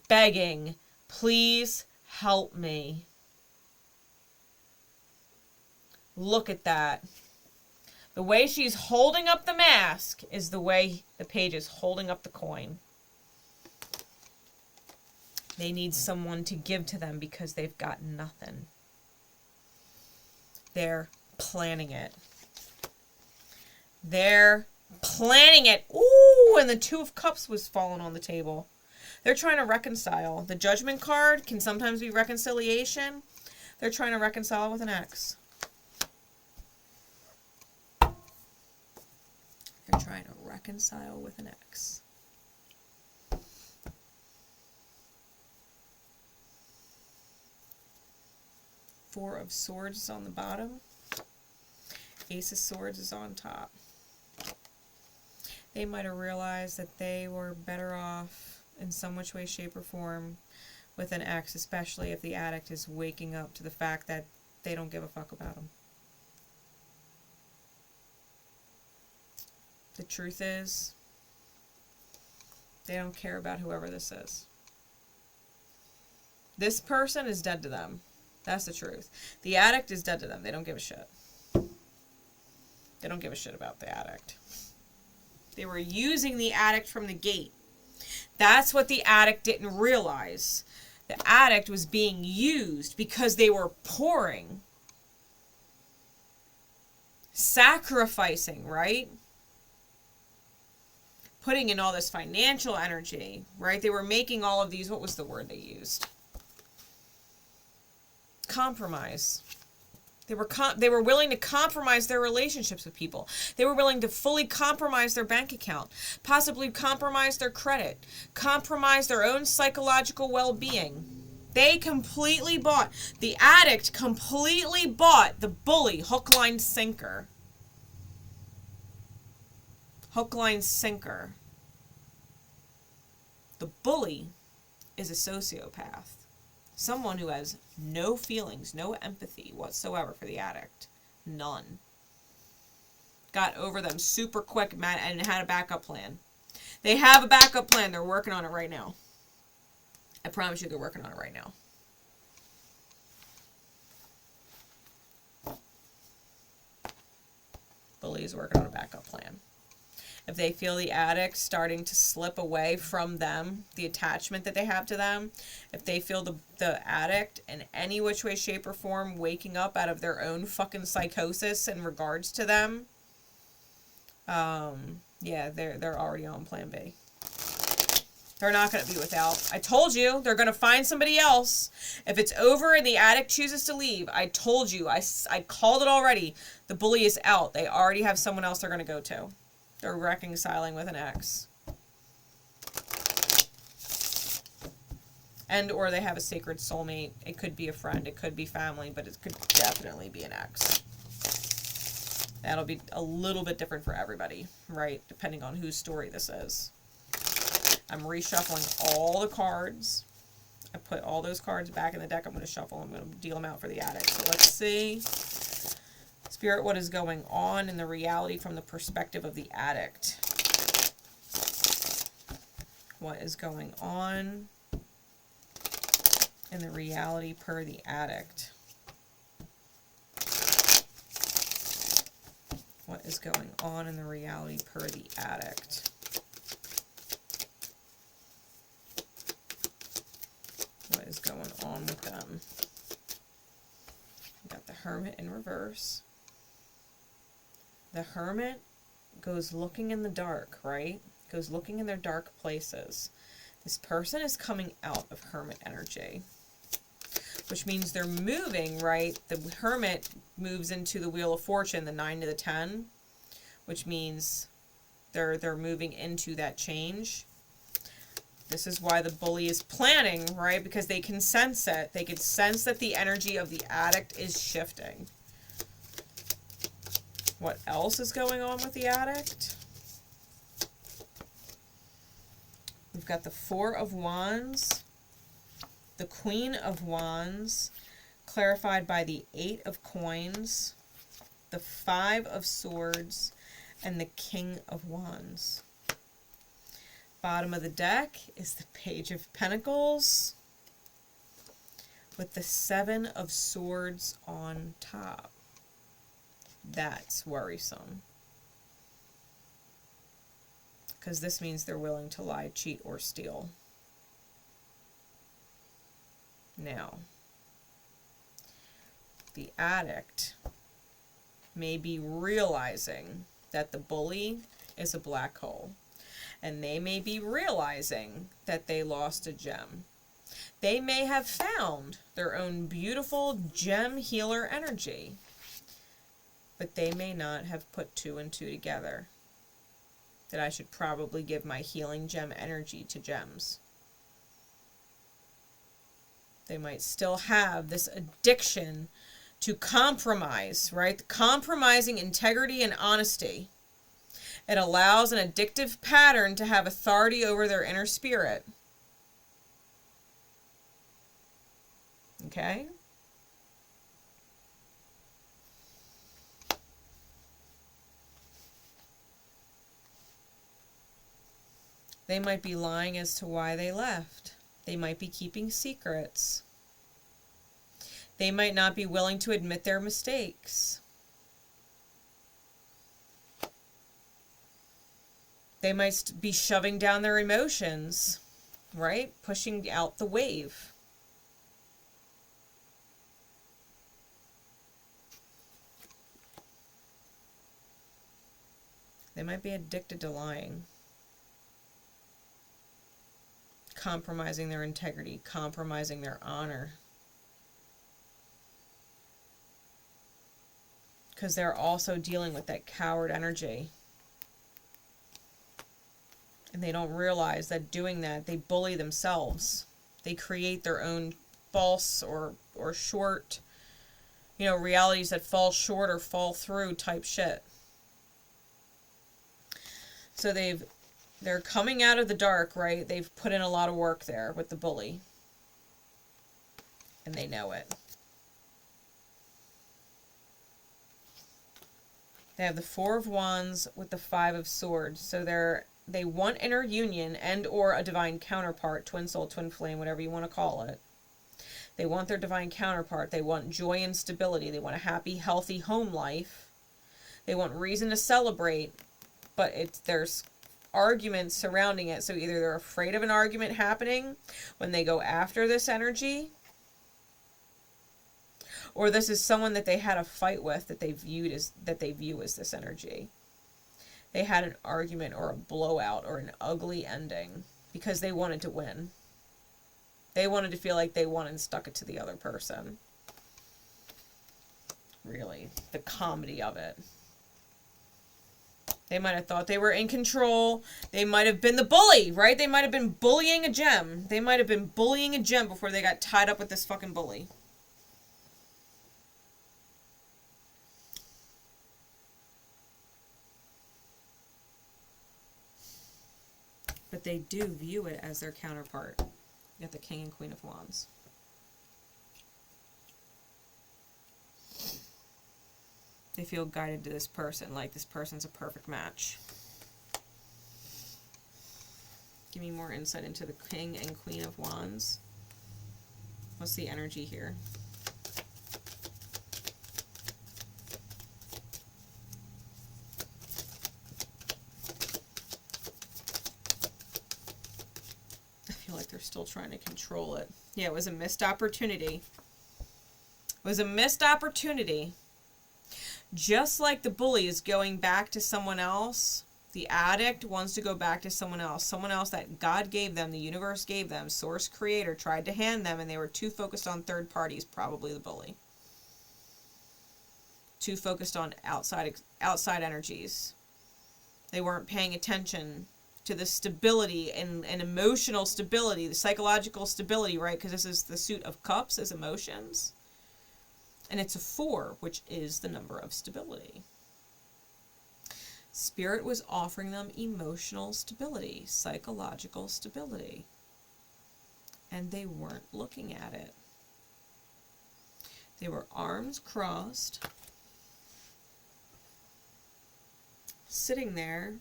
begging, please help me. Look at that. The way she's holding up the mask is the way the page is holding up the coin. They need someone to give to them because they've got nothing. They're planning it. They're planning it. Ooh, and the 2 of Cups was falling on the table. They're trying to reconcile. The Judgment card can sometimes be reconciliation. They're trying to reconcile with an ex. They're trying to reconcile with an ex. Four of Swords is on the bottom. Ace of Swords is on top. They might have realized that they were better off in some which way, shape, or form with an ex, especially if the addict is waking up to the fact that they don't give a fuck about them. The truth is, they don't care about whoever this is. This person is dead to them. That's the truth. The addict is dead to them. They don't give a shit. They don't give a shit about the addict. They were using the addict from the gate. That's what the addict didn't realize. The addict was being used because they were pouring. Sacrificing, right? Putting in all this financial energy, right? They were making all of these, what was the word they used? Compromise. They were willing to compromise their relationships with people. They were willing to fully compromise their bank account, possibly compromise their credit, compromise their own psychological well-being. They completely bought, the addict completely bought the bully hook, line, sinker. Hook, line, sinker. The bully is a sociopath. Someone who has no feelings, no empathy whatsoever for the addict. None. Got over them super quick and had a backup plan. They have a backup plan. They're working on it right now. I promise you they're working on it right now. Bully is working on a backup plan. If they feel the addict starting to slip away from them, the attachment that they have to them, if they feel the addict in any which way, shape, or form waking up out of their own fucking psychosis in regards to them, yeah, they're already on plan B. They're not going to be without. I told you, they're going to find somebody else. If it's over and the addict chooses to leave, I told you, I called it already. The bully is out. They already have someone else they're going to go to. They're reconciling with an ex. And or they have a sacred soulmate. It could be a friend. It could be family. But it could definitely be an ex. That'll be a little bit different for everybody, right? Depending on whose story this is. I'm reshuffling all the cards. I put all those cards back in the deck. I'm going to shuffle. I'm going to deal them out for the addict. So let's see. Spirit, what is going on in the reality from the perspective of the addict? What is going on in the reality per the addict? What is going on in the reality per the addict? What is going on with them? We got the Hermit in reverse. The Hermit goes looking in the dark, right? Goes looking in their dark places. This person is coming out of Hermit energy, which means they're moving, right? The Hermit moves into the Wheel of Fortune, the 9 to the 10, which means they're moving into that change. This is why the bully is planning, right? Because they can sense it. They can sense that the energy of the addict is shifting. What else is going on with the addict? We've got the Four of Wands, the Queen of Wands, clarified by the Eight of Coins, the Five of Swords, and the King of Wands. Bottom of the deck is the Page of Pentacles with the Seven of Swords on top. That's worrisome. Because this means they're willing to lie, cheat, or steal. Now, the addict may be realizing that the bully is a black hole. And they may be realizing that they lost a gem. They may have found their own beautiful gem healer energy, but they may not have put two and two together, that I should probably give my healing gem energy to gems. They might still have this addiction to compromise, right? Compromising integrity and honesty. It allows an addictive pattern to have authority over their inner spirit. Okay? They might be lying as to why they left. They might be keeping secrets. They might not be willing to admit their mistakes. They might be shoving down their emotions, right? Pushing out the wave. They might be addicted to lying. Compromising their integrity, compromising their honor. Because they're also dealing with that coward energy. And they don't realize that doing that, they bully themselves. They create their own false or short, realities that fall short or fall through type shit. So they're coming out of the dark, right? They've put in a lot of work there with the bully. And they know it. They have the Four of Wands with the Five of Swords. So they want inner union and or a divine counterpart, twin soul, twin flame, whatever you want to call it. They want their divine counterpart. They want joy and stability. They want a happy, healthy home life. They want reason to celebrate, but there's arguments surrounding it. So either they're afraid of an argument happening when they go after this energy, or this is someone that they had a fight with that they view as this energy. They had an argument or a blowout or an ugly ending because they wanted to win. They wanted to feel like they won and stuck it to the other person. Really, the comedy of it. They might have thought they were in control. They might have been the bully, right? They might have been bullying a gem. They might have been bullying a gem before they got tied up with this fucking bully. But they do view it as their counterpart. You got the King and Queen of Wands. They feel guided to this person, like this person's a perfect match. Give me more insight into the King and Queen of Wands. What's the energy here? I feel like they're still trying to control it. Yeah, it was a missed opportunity. It was a missed opportunity. Just like the bully is going back to someone else, the addict wants to go back to someone else that God gave them, the universe gave them, source creator tried to hand them, and they were too focused on third parties, probably the bully. Too focused on outside energies. They weren't paying attention to the stability and emotional stability, the psychological stability, right? Because this is the suit of cups as emotions. And it's a 4, which is the number of stability. Spirit was offering them emotional stability, psychological stability. And they weren't looking at it. They were arms crossed, sitting there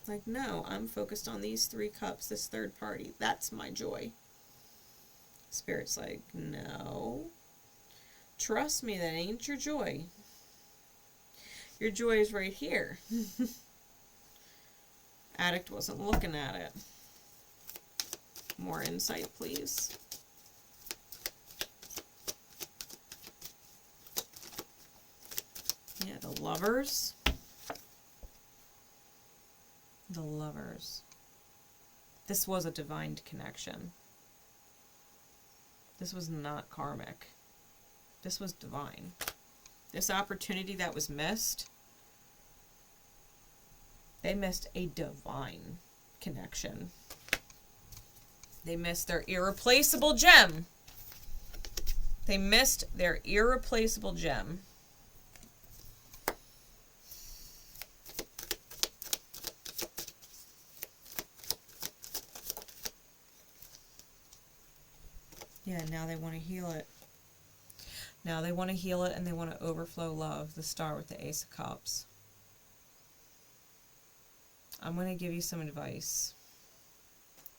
like, no, I'm focused on these 3 cups, this third party. That's my joy. Spirit's like, no. Trust me, that ain't your joy. Your joy is right here. Addict wasn't looking at it. More insight, please. Yeah, the Lovers. The Lovers. This was a divine connection. This was not karmic. This was divine. This opportunity that was missed, they missed a divine connection. They missed their irreplaceable gem. They missed their irreplaceable gem. Yeah, now they want to heal it. Now they want to heal it, and they want to overflow love. The Star with the Ace of Cups. I'm going to give you some advice.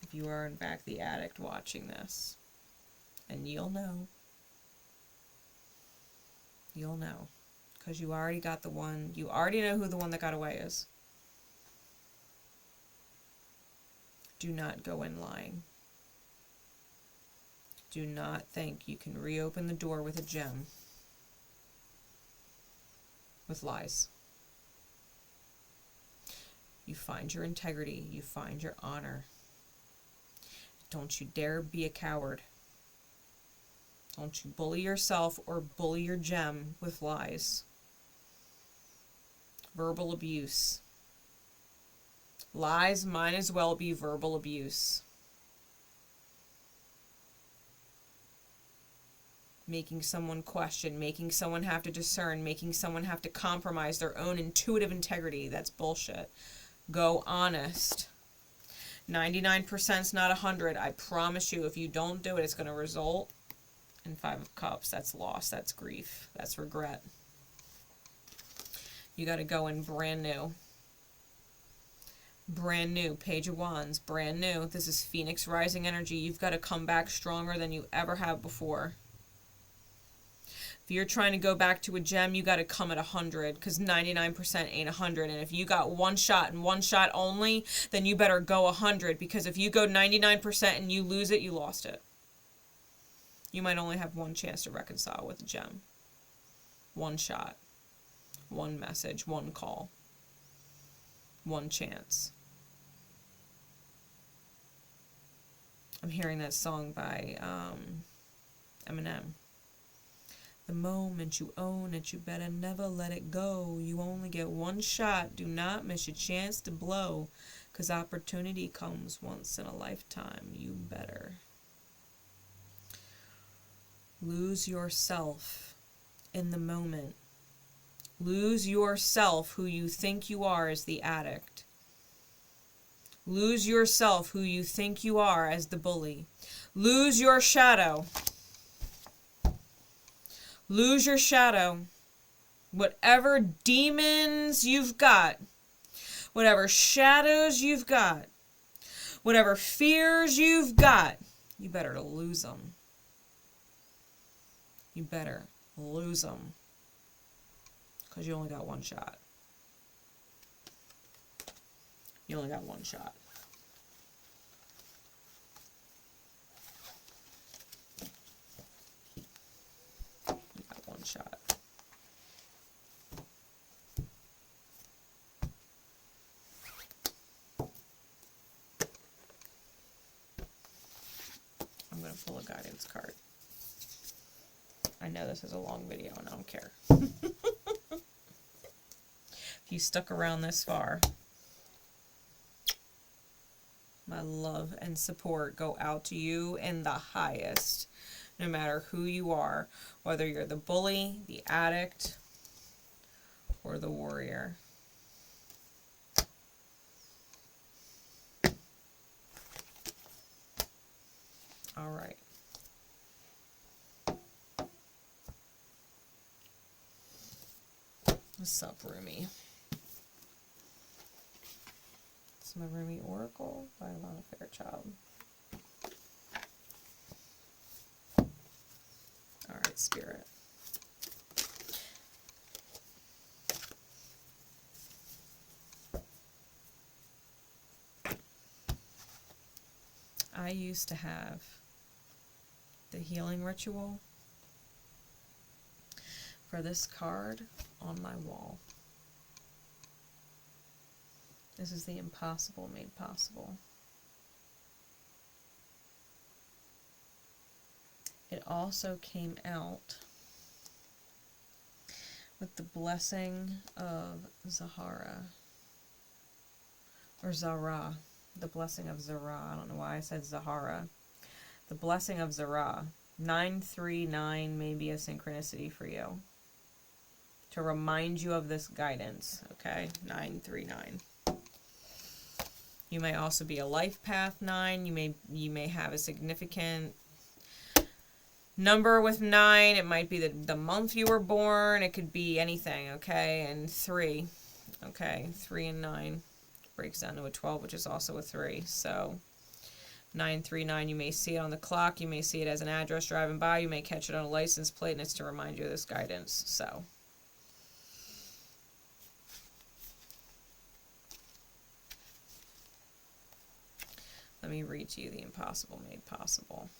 If you are in fact the addict watching this, and you'll know. You'll know. Because you already got the one. You already know who the one that got away is. Do not go in lying. Do not think you can reopen the door with a gem. With lies. You find your integrity. You find your honor. Don't you dare be a coward. Don't you bully yourself or bully your gem with lies. Verbal abuse. Lies might as well be verbal abuse. Making someone question, making someone have to discern, making someone have to compromise their own intuitive integrity. That's bullshit. Go honest. 99% is not 100. I promise you, if you don't do it, it's going to result in 5 of Cups. That's loss. That's grief. That's regret. You got to go in brand new. Brand new. Page of Wands. Brand new. This is Phoenix rising energy. You've got to come back stronger than you ever have before. If you're trying to go back to a gem, you got to come at 100, because 99% ain't 100. And if you got one shot and one shot only, then you better go 100, because if you go 99% and you lose it, you lost it. You might only have one chance to reconcile with a gem. One shot. One message. One call. One chance. I'm hearing that song by Eminem. The moment you own it, you better never let it go. You only get one shot. Do not miss your chance to blow, because opportunity comes once in a lifetime. You better. Lose yourself in the moment. Lose yourself, who you think you are, as the addict. Lose yourself, who you think you are, as the bully. Lose your shadow. Lose your shadow. Whatever demons you've got, whatever shadows you've got, whatever fears you've got, you better lose them. You better lose them. Because you only got one shot. You only got one shot. Shot. I'm going to pull a guidance card. I know this is a long video and I don't care. If you stuck around this far, my love and support go out to you in the highest. No matter who you are, whether you're the bully, the addict, or the warrior. All right. What's up, Rumi? It's my Rumi Oracle by Lana Fairchild. All right, Spirit. I used to have the healing ritual for this card on my wall. This is the impossible made possible. it also came out with the blessing of Zahara. Or Zara. The blessing of Zara. I don't know why I said Zahara. The blessing of Zara. 939 may be a synchronicity for you, to remind you of this guidance. Okay, 939. You may also be a life path 9. You may have a significant number with 9. It might be the month you were born. It could be anything. Okay, and 3. Okay, 3 and 9 breaks down to a 12, which is also a 3. So 939, you may see it on the clock, you may see it as an address driving by, you may catch it on a license plate, and it's to remind you of this guidance. So let me read to you the impossible made possible.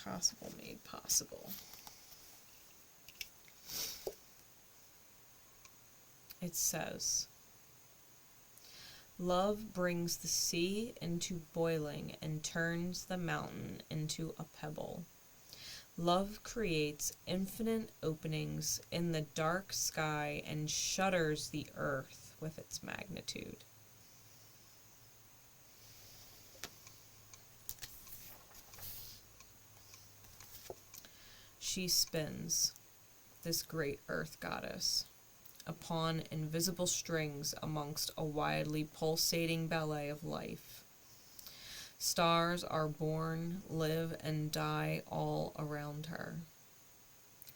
Impossible made possible. It says, love brings the sea into boiling and turns the mountain into a pebble. Love creates infinite openings in the dark sky and shudders the earth with its magnitude. She spins, this great earth goddess, upon invisible strings amongst a widely pulsating ballet of life. Stars are born, live, and die all around her.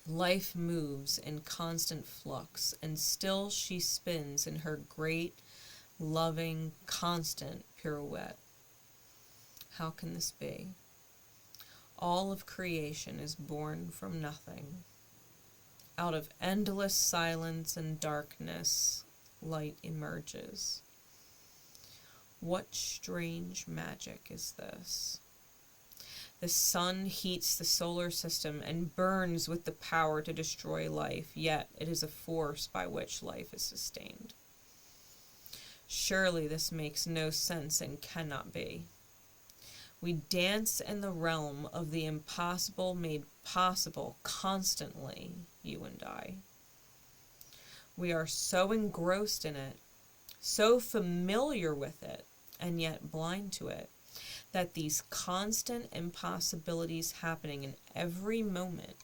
Life moves in constant flux, and still she spins in her great, loving, constant pirouette. How can this be? All of creation is born from nothing. Out of endless silence and darkness, light emerges. What strange magic is this? The sun heats the solar system and burns with the power to destroy life, yet it is a force by which life is sustained. Surely this makes no sense and cannot be. We dance in the realm of the impossible made possible constantly, you and I. We are so engrossed in it, so familiar with it, and yet blind to it, that these constant impossibilities happening in every moment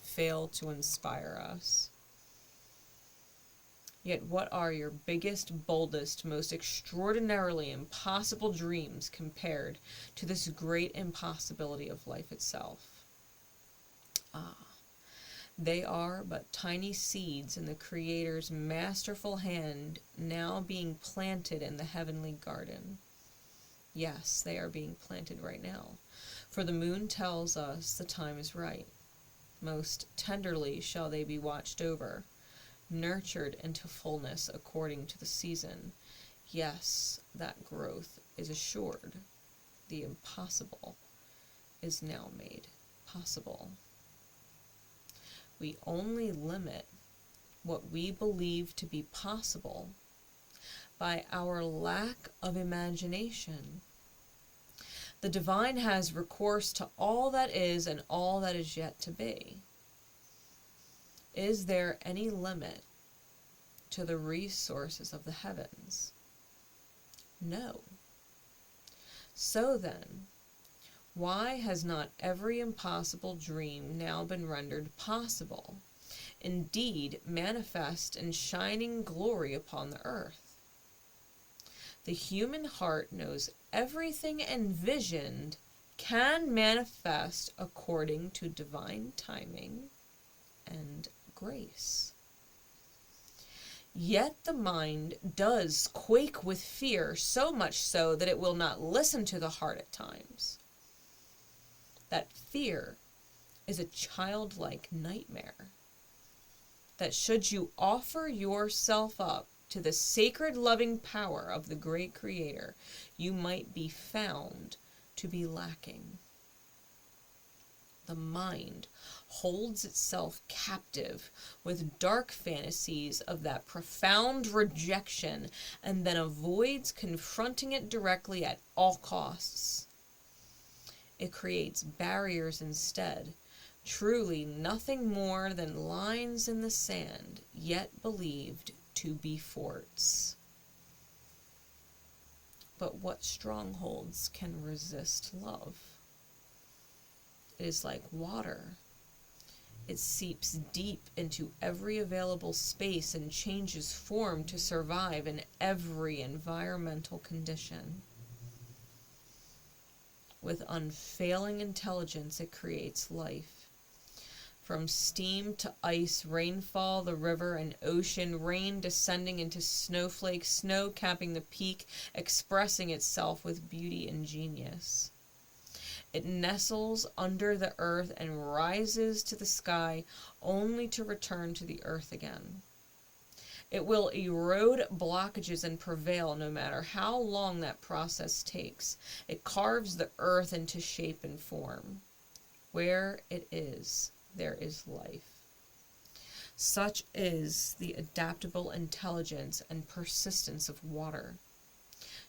fail to inspire us. Yet what are your biggest, boldest, most extraordinarily impossible dreams compared to this great impossibility of life itself? They are but tiny seeds in the Creator's masterful hand, now being planted in the heavenly garden. Yes, they are being planted right now, for the moon tells us the time is right. Most tenderly shall they be watched over, nurtured into fullness according to the season. Yes, that growth is assured. The impossible is now made possible. We only limit what we believe to be possible by our lack of imagination. The divine has recourse to all that is and all that is yet to be. Is there any limit to the resources of the heavens? No. So then, why has not every impossible dream now been rendered possible, indeed manifest in shining glory upon the earth? The human heart knows everything envisioned can manifest according to divine timing and grace. Yet the mind does quake with fear, so much so that it will not listen to the heart at times. That fear is a childlike nightmare. That should you offer yourself up to the sacred loving power of the great Creator, you might be found to be lacking. The mind holds itself captive with dark fantasies of that profound rejection and then avoids confronting it directly at all costs. It creates barriers instead, truly nothing more than lines in the sand, yet believed to be forts. But what strongholds can resist love? It is like water. It seeps deep into every available space and changes form to survive in every environmental condition. With unfailing intelligence, it creates life. From steam to ice, rainfall, the river and ocean, rain descending into snowflakes, snow capping the peak, expressing itself with beauty and genius. It nestles under the earth and rises to the sky, only to return to the earth again. It will erode blockages and prevail no matter how long that process takes. It carves the earth into shape and form. Where it is, there is life. Such is the adaptable intelligence and persistence of water,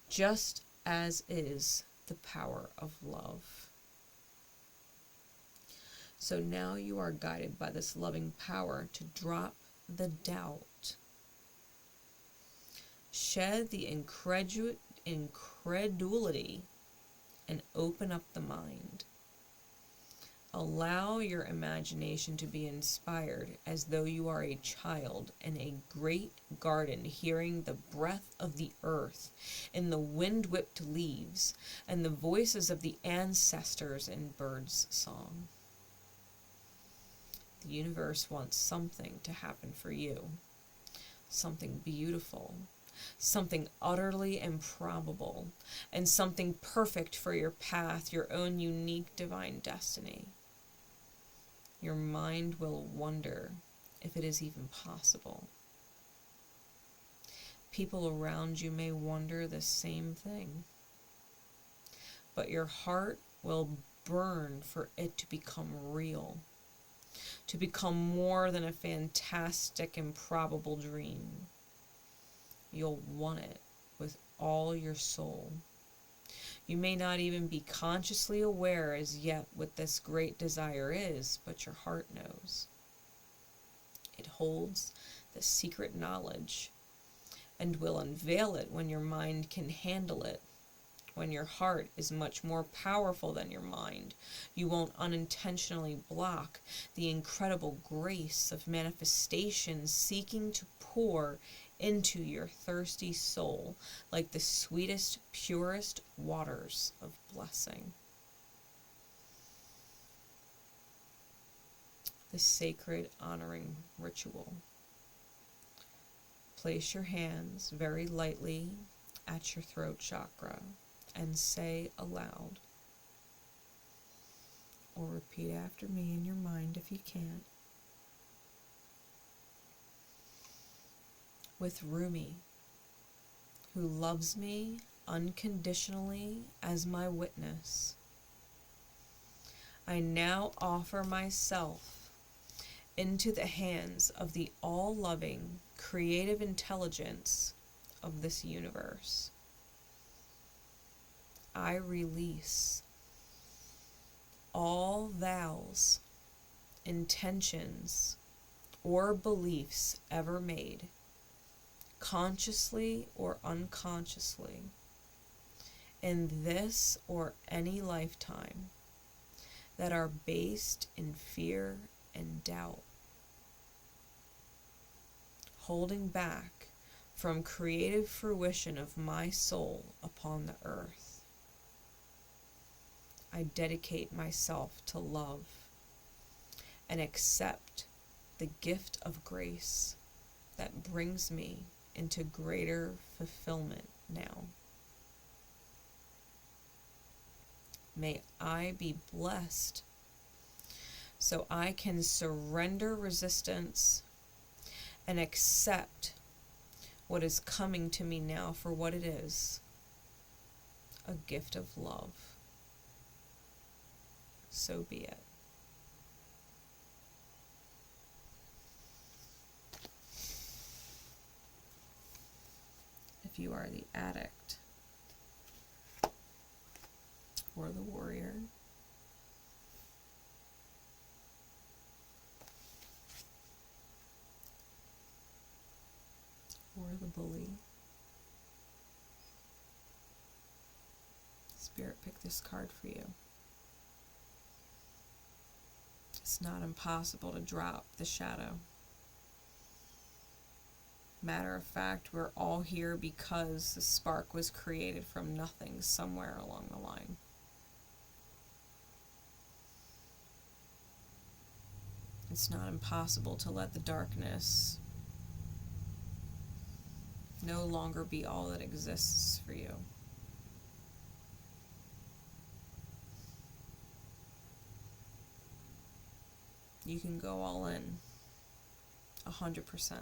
just as is the power of love. So now you are guided by this loving power to drop the doubt. Shed the incredulity and open up the mind. Allow your imagination to be inspired as though you are a child in a great garden, hearing the breath of the earth in the wind-whipped leaves and the voices of the ancestors in birds' song. The universe wants something to happen for you, something beautiful, something utterly improbable, and something perfect for your path, your own unique divine destiny. Your mind will wonder if it is even possible. People around you may wonder the same thing, but your heart will burn for it to become real, to become more than a fantastic, improbable dream. You'll want it with all your soul. You may not even be consciously aware as yet what this great desire is, but your heart knows. It holds the secret knowledge and will unveil it when your mind can handle it. When your heart is much more powerful than your mind, you won't unintentionally block the incredible grace of manifestation seeking to pour into your thirsty soul like the sweetest, purest waters of blessing. The sacred honoring ritual. Place your hands very lightly at your throat chakra and say aloud, or repeat after me in your mind if you can. With Rumi, who loves me unconditionally as my witness, I now offer myself into the hands of the all-loving, creative intelligence of this universe. I release all vows, intentions, or beliefs ever made, consciously or unconsciously, in this or any lifetime, that are based in fear and doubt, holding back from creative fruition of my soul upon the earth. I dedicate myself to love and accept the gift of grace that brings me into greater fulfillment now. May I be blessed so I can surrender resistance and accept what is coming to me now for what it is, a gift of love. So be it. if you are the addict or the warrior. Or the bully. Spirit, pick this card for you. It's not impossible to drop the shadow. Matter of fact, we're all here because the spark was created from nothing somewhere along the line. It's not impossible to let the darkness no longer be all that exists for you. You can go all in, 100%.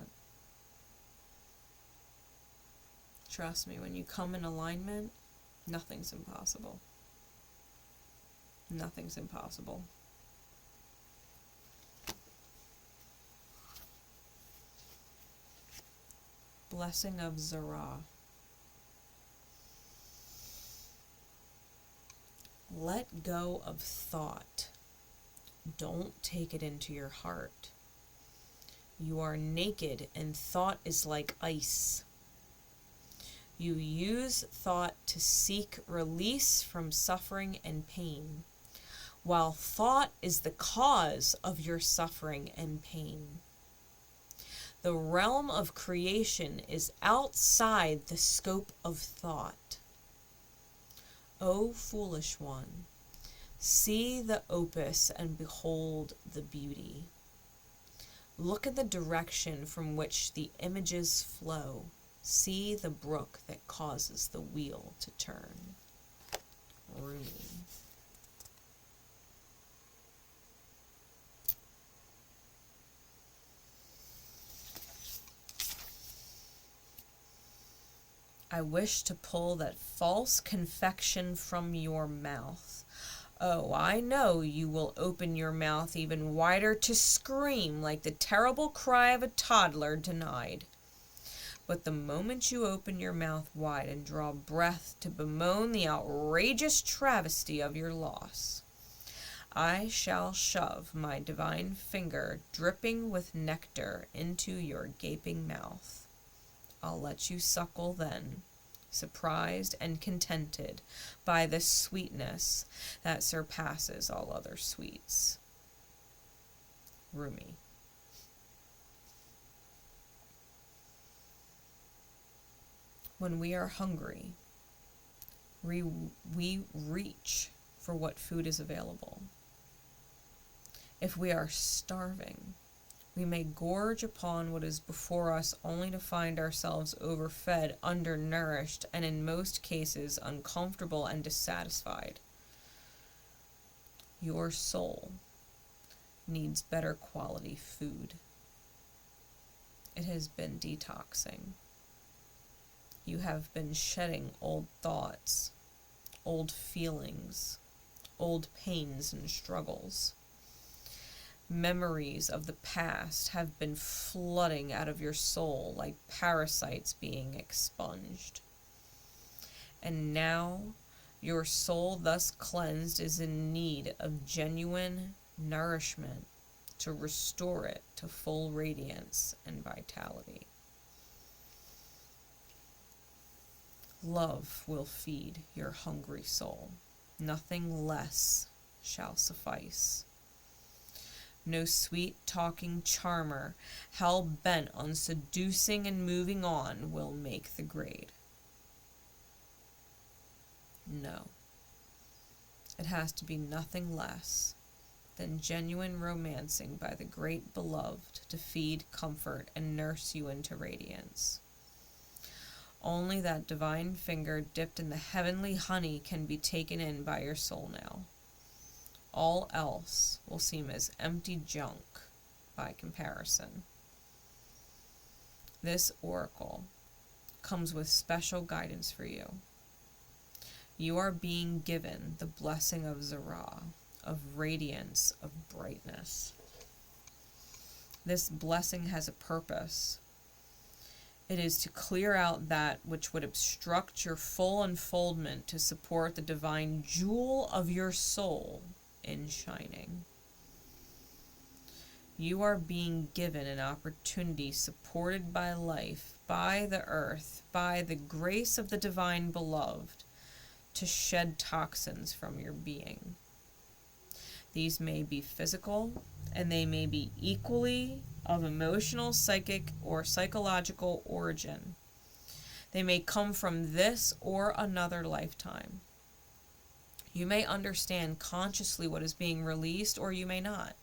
Trust me, when you come in alignment, nothing's impossible. Nothing's impossible. Blessing of Zara. Let go of thought. Don't take it into your heart. You are naked and thought is like ice. You use thought to seek release from suffering and pain, while thought is the cause of your suffering and pain. The realm of creation is outside the scope of thought. O foolish one, see the opus and behold the beauty. Look at the direction from which the images flow. See the brook that causes the wheel to turn. Rumi. I wish to pull that false confection from your mouth. Oh, I know you will open your mouth even wider to scream like the terrible cry of a toddler denied. But the moment you open your mouth wide and draw breath to bemoan the outrageous travesty of your loss, I shall shove my divine finger dripping with nectar into your gaping mouth. I'll let you suckle then, surprised and contented by the sweetness that surpasses all other sweets. Rumi. When we are hungry, we reach for what food is available. If we are starving, we may gorge upon what is before us only to find ourselves overfed, undernourished, and in most cases uncomfortable and dissatisfied. Your soul needs better quality food. It has been detoxing. You have been shedding old thoughts, old feelings, old pains and struggles. Memories of the past have been flooding out of your soul like parasites being expunged. And now, your soul thus cleansed is in need of genuine nourishment to restore it to full radiance and vitality. Love will feed your hungry soul. Nothing less shall suffice. No sweet-talking charmer, hell-bent on seducing and moving on, will make the grade. No. It has to be nothing less than genuine romancing by the great beloved to feed, comfort, and nurse you into radiance. Only that divine finger dipped in the heavenly honey can be taken in by your soul now. All else will seem as empty junk by comparison. This oracle comes with special guidance for you. You are being given the blessing of Zara, of radiance, of brightness. This blessing has a purpose. It is to clear out that which would obstruct your full unfoldment to support the divine jewel of your soul in shining. You are being given an opportunity supported by life, by the earth, by the grace of the divine beloved, to shed toxins from your being. These may be physical, and they may be equally of emotional, psychic, or psychological origin. They may come from this or another lifetime. You may understand consciously what is being released, or you may not.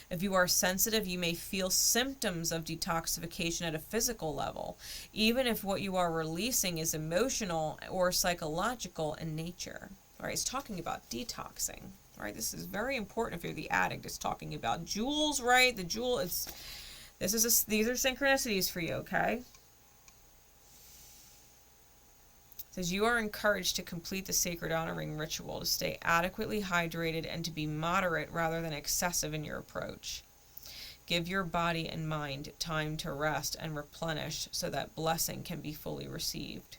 If you are sensitive, you may feel symptoms of detoxification at a physical level, even if what you are releasing is emotional or psychological in nature. All right, it's talking about detoxing. All right, this is very important if you're the addict. It's talking about jewels, right? The jewel, these are synchronicities for you, okay? Says you are encouraged to complete the sacred honoring ritual, to stay adequately hydrated, and to be moderate rather than excessive in your approach. Give your body and mind time to rest and replenish so that blessing can be fully received.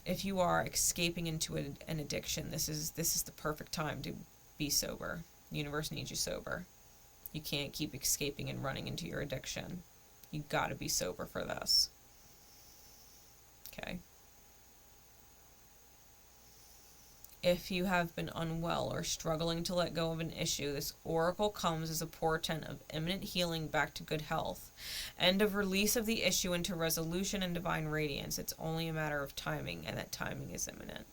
If you are escaping into an addiction, this is the perfect time to be sober. The universe needs you sober. You can't keep escaping and running into your addiction. You got to be sober for this. Okay. If you have been unwell or struggling to let go of an issue, this oracle comes as a portent of imminent healing back to good health and of release of the issue into resolution and divine radiance. It's only a matter of timing, and that timing is imminent.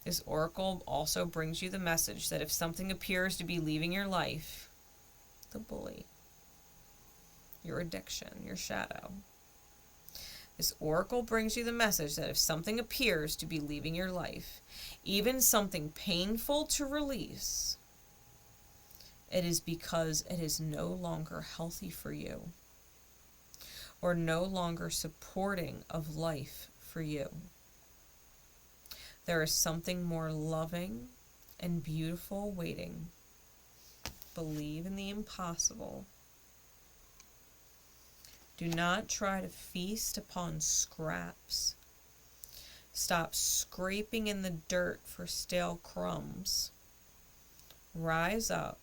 This oracle also brings you the message that if something appears to be leaving your life, the bully, your addiction, your shadow, this oracle brings you the message that if something appears to be leaving your life, even something painful to release, it is because it is no longer healthy for you or no longer supporting of life for you. There is something more loving and beautiful waiting. Believe in the impossible. Do not try to feast upon scraps. Stop scraping in the dirt for stale crumbs. Rise up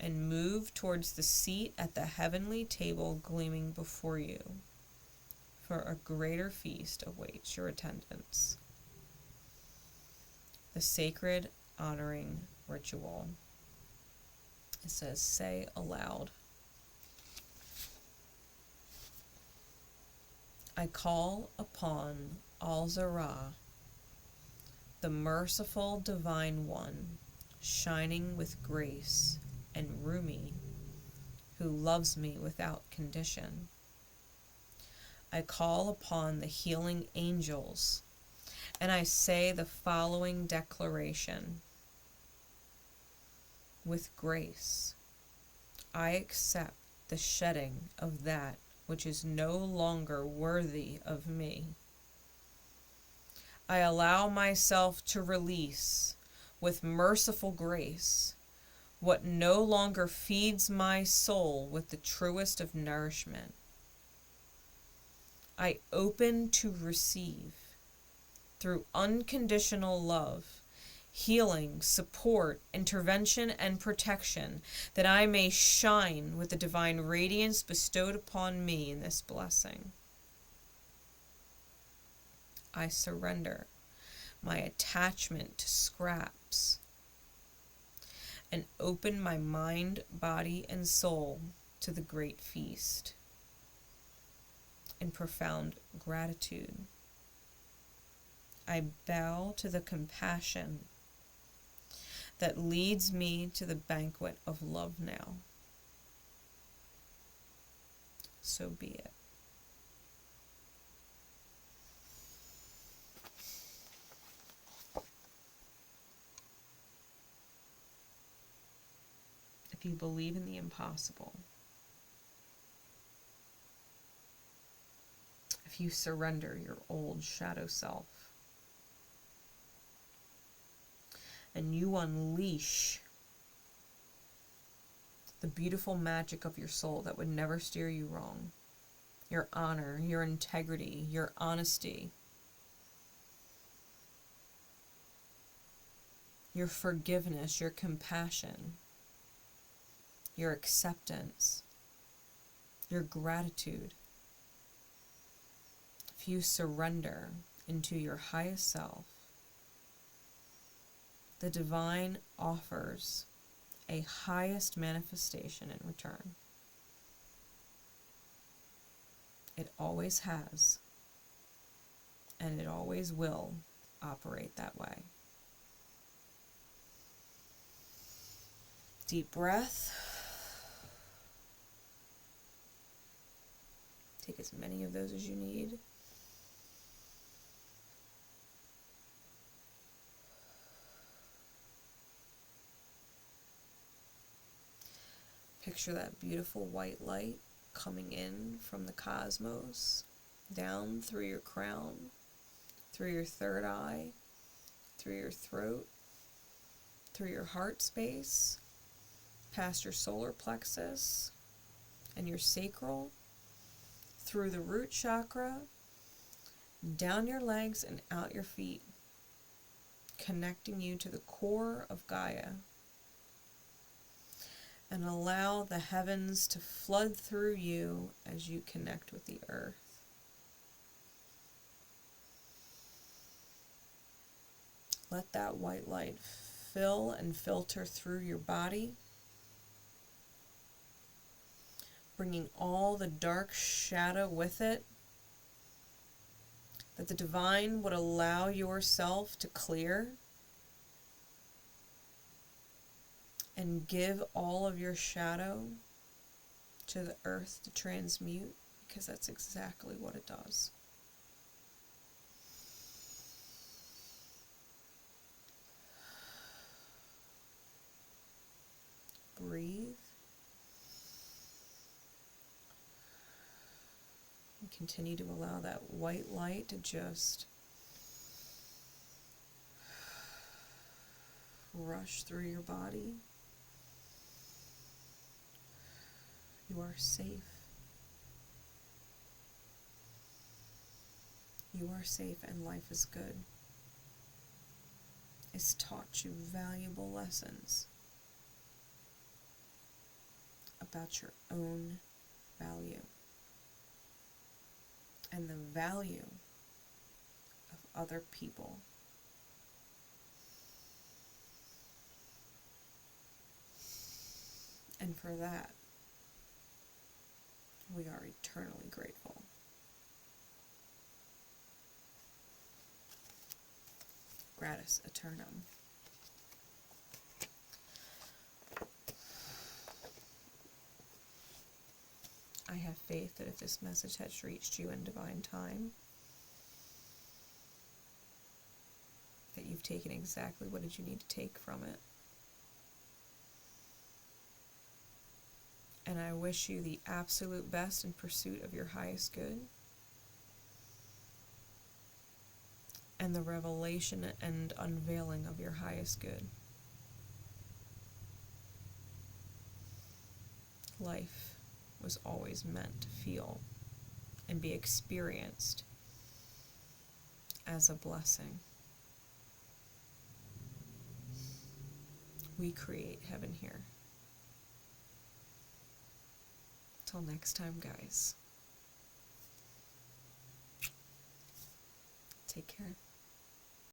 and move towards the seat at the heavenly table gleaming before you, for a greater feast awaits your attendance. The sacred honoring ritual. It says, say aloud, I call upon Al-Zara, the merciful divine one, shining with grace, and Rumi, who loves me without condition. I call upon the healing angels, and I say the following declaration. With grace, I accept the shedding of that which is no longer worthy of me. I allow myself to release with merciful grace what no longer feeds my soul with the truest of nourishment. I open to receive, through unconditional love, healing, support, intervention, and protection, that I may shine with the divine radiance bestowed upon me in this blessing. I surrender my attachment to scraps and open my mind, body, and soul to the great feast. In profound gratitude, I bow to the compassion that leads me to the banquet of love now. So be it. If you believe in the impossible, if you surrender your old shadow self, and you unleash the beautiful magic of your soul that would never steer you wrong, your honor, your integrity, your honesty, your forgiveness, your compassion, your acceptance, your gratitude. If you surrender into your highest self, the divine offers a highest manifestation in return. It always has, and it always will operate that way. Deep breath. Take as many of those as you need. Picture that beautiful white light coming in from the cosmos, down through your crown, through your third eye, through your throat, through your heart space, past your solar plexus and your sacral, through the root chakra, down your legs and out your feet, connecting you to the core of Gaia. And allow the heavens to flood through you as you connect with the earth. Let that white light fill and filter through your body, bringing all the dark shadow with it, that the divine would allow yourself to clear and give all of your shadow to the earth to transmute, because that's exactly what it does. Breathe. And continue to allow that white light to just rush through your body. You are safe. You are safe and life is good. It's taught you valuable lessons about your own value and the value of other people. And for that, we are eternally grateful. Gratus Aeternum. I have faith that if this message has reached you in divine time, that you've taken exactly what did you need to take from it. And I wish you the absolute best in pursuit of your highest good and the revelation and unveiling of your highest good. Life was always meant to feel and be experienced as a blessing. We create heaven here. Till next time, guys. Take care.